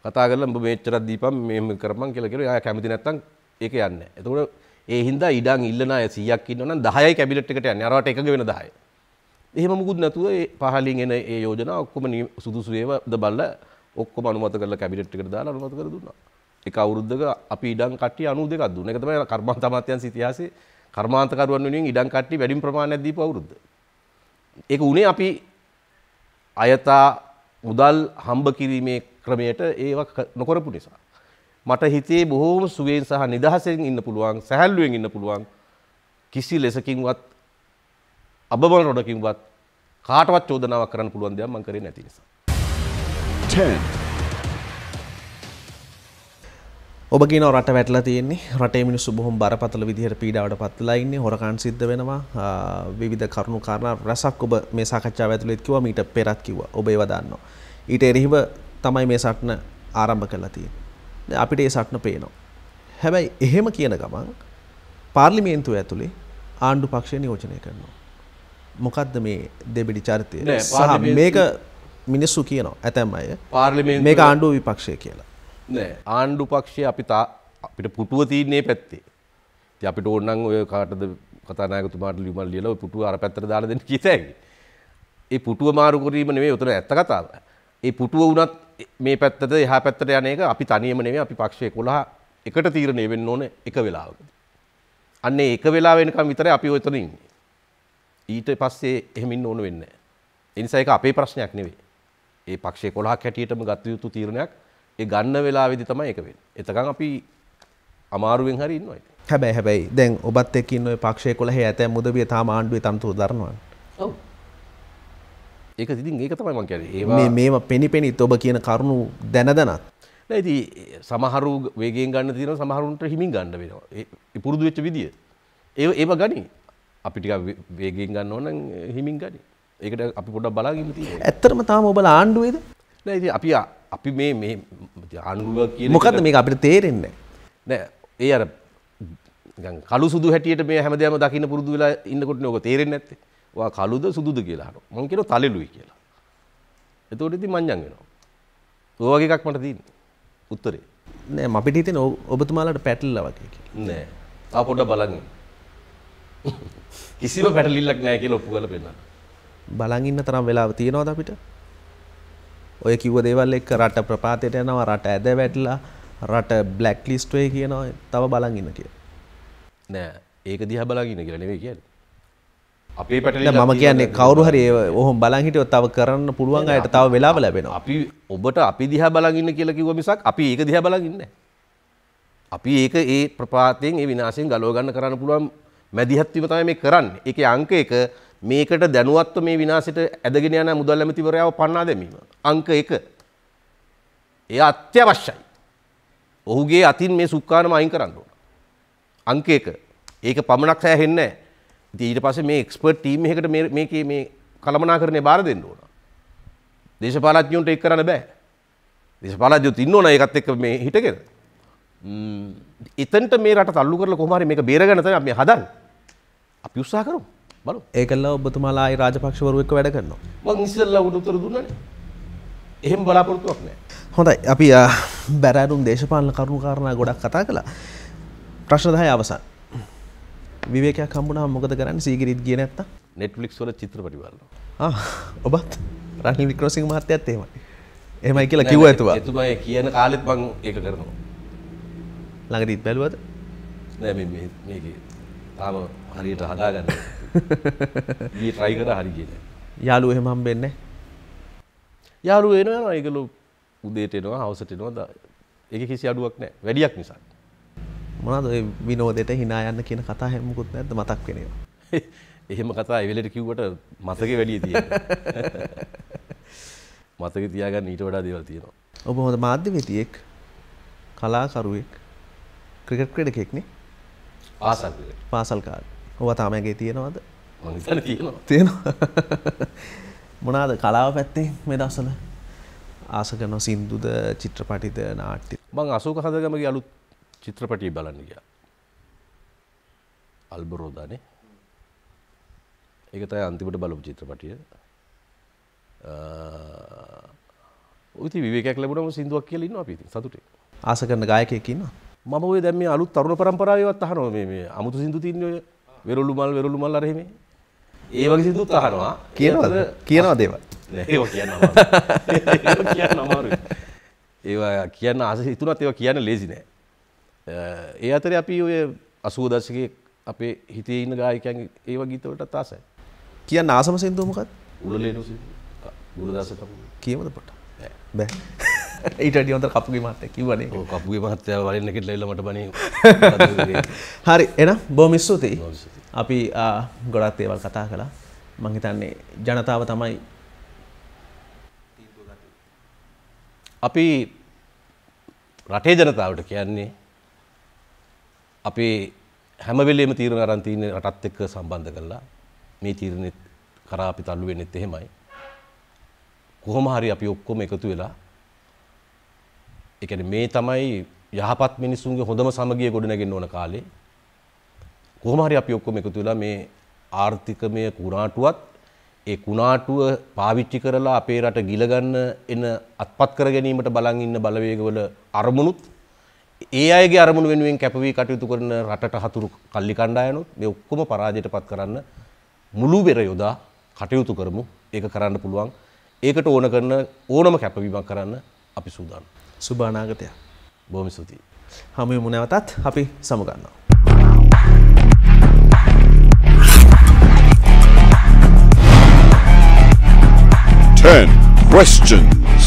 කතා කරලා උඹ මෙච්චරක් දීපම් මෙහෙම කරපම් කියලා එයා කැමති නැත්තම් ඒක යන්නේ නැහැ. එතකොට ඒ හින්දා ඉඩම් ඉල්ලන අය 100ක් ඉන්නවනම් 10යි කැබිනට් එකට යන්නේ. අරවට එකග වෙන 10. එහෙම මුකුත් නැතුව ඒ පහලින් එන ඒ යෝජනා ඔක්කොම සුදුසු ඒවාද බලලා ඔක්කොම අනුමත කරලා කැබිනට් එකට දාලා අනුමත කර දුන්නා. එක අවුරුද්දක අපි ඉඩම් කට්ටි 92ක් දුන්නා. ඒක තමයි කර්මාන්ත අමාත්‍යාංශ ඉතිහාසයේ කර්මාන්තකරුවන් වෙනුවෙන් ඉඩම් කට්ටි වැඩිම ප්‍රමාණයක් දීපු අවුරුද්ද. ඒක උනේ අපි අයථා මුදල් හම්බ කිරීමේ ක්‍රමයට ඒව නොකරපු නිසා. මට හිතේ බොහෝම සුවයෙන් සහ නිදහසෙන් ඉන්න පුළුවන්, සැහැල්ලුවෙන් ඉන්න පුළුවන්. කිසි ලෙසකින්වත් අබබල රොඩකින්වත් කාටවත් චෝදනාවක් කරන්න පුළුවන් දෙයක් මම කරේ නැති නිසා. 10. ඔබ කියනවා රට වැටලා තියෙන්නේ. රටේ මිනිස්සු බොහොම බරපතල විදිහට පීඩාවට පත්ලා ඉන්නේ. හොරකම් සිද්ධ වෙනවා. විවිධ කරුණු කාරණා රසක් ඔබ මේ සාකච්ඡාව ඇතුළේ කිව්වා. මීට පෙරත් කිව්වා. ඔබ ඒව දන්නවා. ඊට එරෙහිව තමයි මේ සටන ආරම්භ කරලා තියෙන්නේ. දැන් අපිට මේ සටන පේනවා. හැබැයි එහෙම කියන ගමන් පාර්ලිමේන්තුව ඇතුලේ ආණ්ඩු පක්ෂය නියෝජනය කරනවා. මොකද්ද මේ දෙබිඩි චරිතය? සහ මේක මිනිස්සු කියනවා ඇතැම් අය පාර්ලිමේන්තුව මේක ආණ්ඩුව විපක්ෂය කියලා. නෑ ආණ්ඩු පක්ෂය අපිට පුටුව තියෙන්නේ පැත්තේ. ඉතින් අපිට ඕන නම් ඔය කාටද කතානායකතුමාට ලියුමක් ලියලා ඔය පුටුව අර පැත්තට දාලා දෙන්න කීතයි. ඒ පුටුව මාරු කිරීම නෙවෙයි උතන ඇත්ත කතාව. ඒ පුටුව උනත් මේ පැත්තට එහා පැත්තට යන එක අපි තනියම නෙවෙයි අපි පක්ෂ 11 එකට තීරණය වෙන්න ඕනේ එක වෙලාවකදී. අන්නේ එක වෙලාව වෙනකම් විතරයි අපි ඔතන ඉන්නේ. ඊට පස්සේ එහෙම ඉන්න ඕන වෙන්නේ නැහැ. ඒ නිසා ඒක අපේ ප්‍රශ්නයක් නෙවෙයි. ඒ පක්ෂ 11ක් හැටියටම ගත යුතු තීරණයක්. ඒ ගන්න වෙලාවේදී තමයි ඒක වෙන්නේ. එතකන් අපි අමාරුවෙන් හරි ඉන්නවා ඉතින්. හැබැයි දැන් ඔබත් එක්ක ඉන්න ඔය පක්ෂ 11 ඇතැම් මුදවිය තාම ආණ්ඩුවේ තනතුරු දරනවා. ඔව්. ඒක ඉතින් ඒක තමයි මම කියන්නේ. ඒවා මේව පෙනිපෙනිත් ඔබ කියන කරුණු දැන දැනත්. නෑ ඉතින් සමහරු වේගයෙන් ගන්න තියෙනවා සමහරුන්ට හිමින් ගන්න වෙනවා. ඒ පුරුදු වෙච්ච විදිය. ඒව ගනි. අපි ටිකක් වේගයෙන් ගන්න ඕන නම් හිමින් ගනි. ඒකට අපි පොඩ්ඩක් බලාගෙන තියෙනවා. ඇත්තටම තාම ඔබලා ආණ්ඩුවේද? නෑ ඉතින් අපි මේ ආණ්ඩුව කියන මොකද්ද මේක අපිට තේරෙන්නේ නෑ. ඒ අර නිකන් කළු සුදු හැටියට මේ හැමදේම දකින්න පුරුදු වෙලා ඉන්නකොට නේ ඔක තේරෙන්නේ නැත්තේ. ඔයා කළුද සුදුද කියලා අහනවා. මම කියනවා තලෙලුයි කියලා. එතකොට ඉතින් මංජන් වෙනවා. ඔය වගේ එකක් මට තියෙන්නේ. උත්තරේ. නෑ මම අපිට හිතෙන ඔබතුමාලාට පැටලලා වගේ කියලා. නෑ. තා පොඩ්ඩක් බලන්න. කිසිම පැටලිල්ලක් නෑ කියලා ඔප්පු කරලා පෙන්නන්න. බලන් ඉන්න තරම් වෙලාව තියෙනවද අපිට? ඔය කිව්ව දේවල් එක්ක රට ප්‍රපාතයට යනවා, රට ඇද වැටලා, රට බ්ලැක් ලිස්ට් වෙයි කියනවා. තව බලන් ඉන්න කියලා. නෑ. ඒක දිහා බලන් ඉන්න කියලා නෙවෙයි කියන්නේ. අපේ පැටලිල්ල මම කියන්නේ කවුරු හරි ඔහොම බලන් හිටියොත් තව කරන්න පුළුවන් අයට තව වෙලාව ලැබෙනවා. අපි ඔබට අපි දිහා බලන් ඉන්න කියලා කිව්ව මිසක් අපි ඒක දිහා බලන් ඉන්නේ නැහැ. අපි ඒක ඒ ප්‍රපාතයෙන් ඒ විනාශයෙන් ගලව ගන්න කරන්න පුළුවන් මැදිහත් වීම තමයි මේ කරන්නේ. ඒකේ අංක 1 මේකට දැනුවත්ව මේ විනාශයට ඇදගෙන යන මුදල් ඇමතිවරයාව පන්නා දැමීම. අංක 1. එය අත්‍යවශ්‍යයි. ඔහුගේ අතින් මේ සුක්කානම අයින් කරන්න ඕන. අංක 1. ඒක පමණක් සෑහෙන්නේ නැහැ. ඊට පස්සේ මේ එක්ස්පර්ට් ටීම් එකකට මේකේ මේ කළමනාකරණය බාර දෙන්න ඕන. දේශපාලඥයන්ට ඒක කරන්න බෑ. දේශපාලඥයෝ ඉන්න ඕන ඒකත් එක්ක මේ හිටගෙන. එතනට මේ රට තල්ලු කරලා කොහොම හරි මේක බේරගන්න තමයි අපි හදන්නේ. අපි උත්සාහ කරමු. බලමු. ඒකල්ලා ඔබතුමාලා ආයි රාජපක්ෂවරු එක්ක වැඩ කරනවා. මම ඉස්සෙල්ලා උඩ උත්තර දුන්නානේ. එහෙම බලාපොරොත්තුවක් නැහැ. හොඳයි. අපි බැරෑරුම් දේශපාලන කරුණු කාරණා ගොඩක් කතා කළා. ප්‍රශ්න 10 අවසන්. විවේකයක් හම්බුනහම මොකද කරන්නේ? සීගිරිත් ගියේ නැත්තම්? Netflix වල චිත්‍රපටි බලනවා. ඔබත් රනිල් වික්‍රමසිංහ මහත්තයාත් එහෙමයි. එහෙමයි කියලා කිව්වා එතුමා. එතුමා කියන කාලෙත් මම ඒක කරනවා. ළඟදීත් බැලුවද? නෑ මේකේ තාම හරියට හදාගන්න. ඊ try කරා හරි ගියේ නෑ. යාළුවෝ එහෙම හම්බෙන්නේ නැහැ. යාළුවෝ එනවා ඒගොල්ලෝ උදේට එනවා හවසට එනවා. ඒකේ කිසි අඩුවක් නෑ. වැඩියක් නිසා. මොනවද ඔය විනෝදෙට hina යන්න කියන කතා හැම මොකුත් නැද්ද මතක් වෙනේවා? එහෙම කතා ඒ වෙලෙට කිව්වට මතකේ වැඩි තියෙනවා. මතක තියාගන්න ඊට වඩා දේවල් තියෙනවා. ඔබ හොඳ මාධ්‍යවේදියෙක්, කලාකරුවෙක්, ක්‍රිකට් ක්‍රීඩකයෙක් නේ? ආසල් ක්‍රිකට්. පාසල් කාලේ. ඔබ තාමගේ තියෙනවද? මම හිතන්නේ තියෙනවා. තියෙනවා. මොනවාද කලාව පැත්තේ මේ දවස්වල ආස කරන සින්දුද, චිත්‍රපටිද, නාට්‍යද? මම අශෝක හදගමගේ අලුත් චිත්‍රපටිය බලන්න ගියා. අල්බරෝදානේ. ඒක තමයි අන්තිමට බලපු චිත්‍රපටිය. ඔය ඉතින් විවේකයක් ලැබුණම සින්දුවක් කියලා ඉන්නවා අපි ඉතින් සතුටින්. ආස කරන ගායකයෙක් ඉන්නවා? මම ඔය දැන් මේ අලුත් තරුණ පරම්පරාවේවත් අහනවා මේ අමුතු සින්දු තින්නේ ඔය වෙරළු මල් අර එහෙම. ඒ වගේ සින්දුත් අහනවා. කියනවද ඒවා? නෑ ඒක කියන්න අමාරුයි. ඒක කියන්න අමාරුයි. ඒවා කියන්න ආස හිතුණත් ඒවා කියන්න ලේසි නෑ. ඒ අතරේ අපි ඔය 80 දශකයේ අපේ හිතේ ඉන්න ගායකයන්ගේ ඒවා ගීත වලටත් ආසයි. කියන්න ආසම සින්දුව මොකක්ද? උලලේනු සින්දු. ගුරුදාස කපු. කියමුද පොට? බෑ. ඊට වැඩි හොඳ කපුගේ මහත්තයා කිව්වනේ. ඔව් කපුගේ මහත්තයා වලින් නැගිටලා ඉල්ල මට බණේ. හරි එහෙනම් බොහොම ස්තුතියි. අපි ගොඩක් දේවල් කතා කළා. මම හිතන්නේ ජනතාව තමයි අපි රටේ ජනතාවට කියන්නේ අපි හැම වෙලෙම තීරණ අරන් තියෙන රටත් එක්ක සම්බන්ධ කරලා මේ තීරණෙත් කරා අපි තල්ලු වෙන්නෙත් එහෙමයි. කොහොම හරි අපි ඔක්කොම එකතු වෙලා ඒ කියන්නේ මේ තමයි යහපත් මිනිසුන්ගේ හොඳම සමගිය ගොඩනගෙන්න ඕන කාලේ. කොහොම හරි අපි ඔක්කොම එකතු වෙලා මේ ආර්ථිකමය කුණාටුවත් ඒ කුණාටුව පාවිච්චි කරලා අපේ රට ගිල ගන්න එන අත්පත් කර ගැනීමට බලන් ඉන්න බලවේගවල අරමුණුත් ඒ අයගේ අරමුණු වෙනුවෙන් කැපවී කටයුතු කරන රටට හතුරු කල්ලි කණ්ඩායනොත් මේ ඔක්කොම පරාජයටපත් කරන්න මුළු බෙර යොදා කටයුතු කරමු. ඒක කරන්න පුළුවන්. ඒකට ඕන කරන ඕනම කැපවීමක් කරන්න අපි සූදානම්. සුබ අනාගතයක්. බොහොම ස්තුතියි. හමු වෙමු නැවතත් අපි සමුගන්නවා. Ten questions.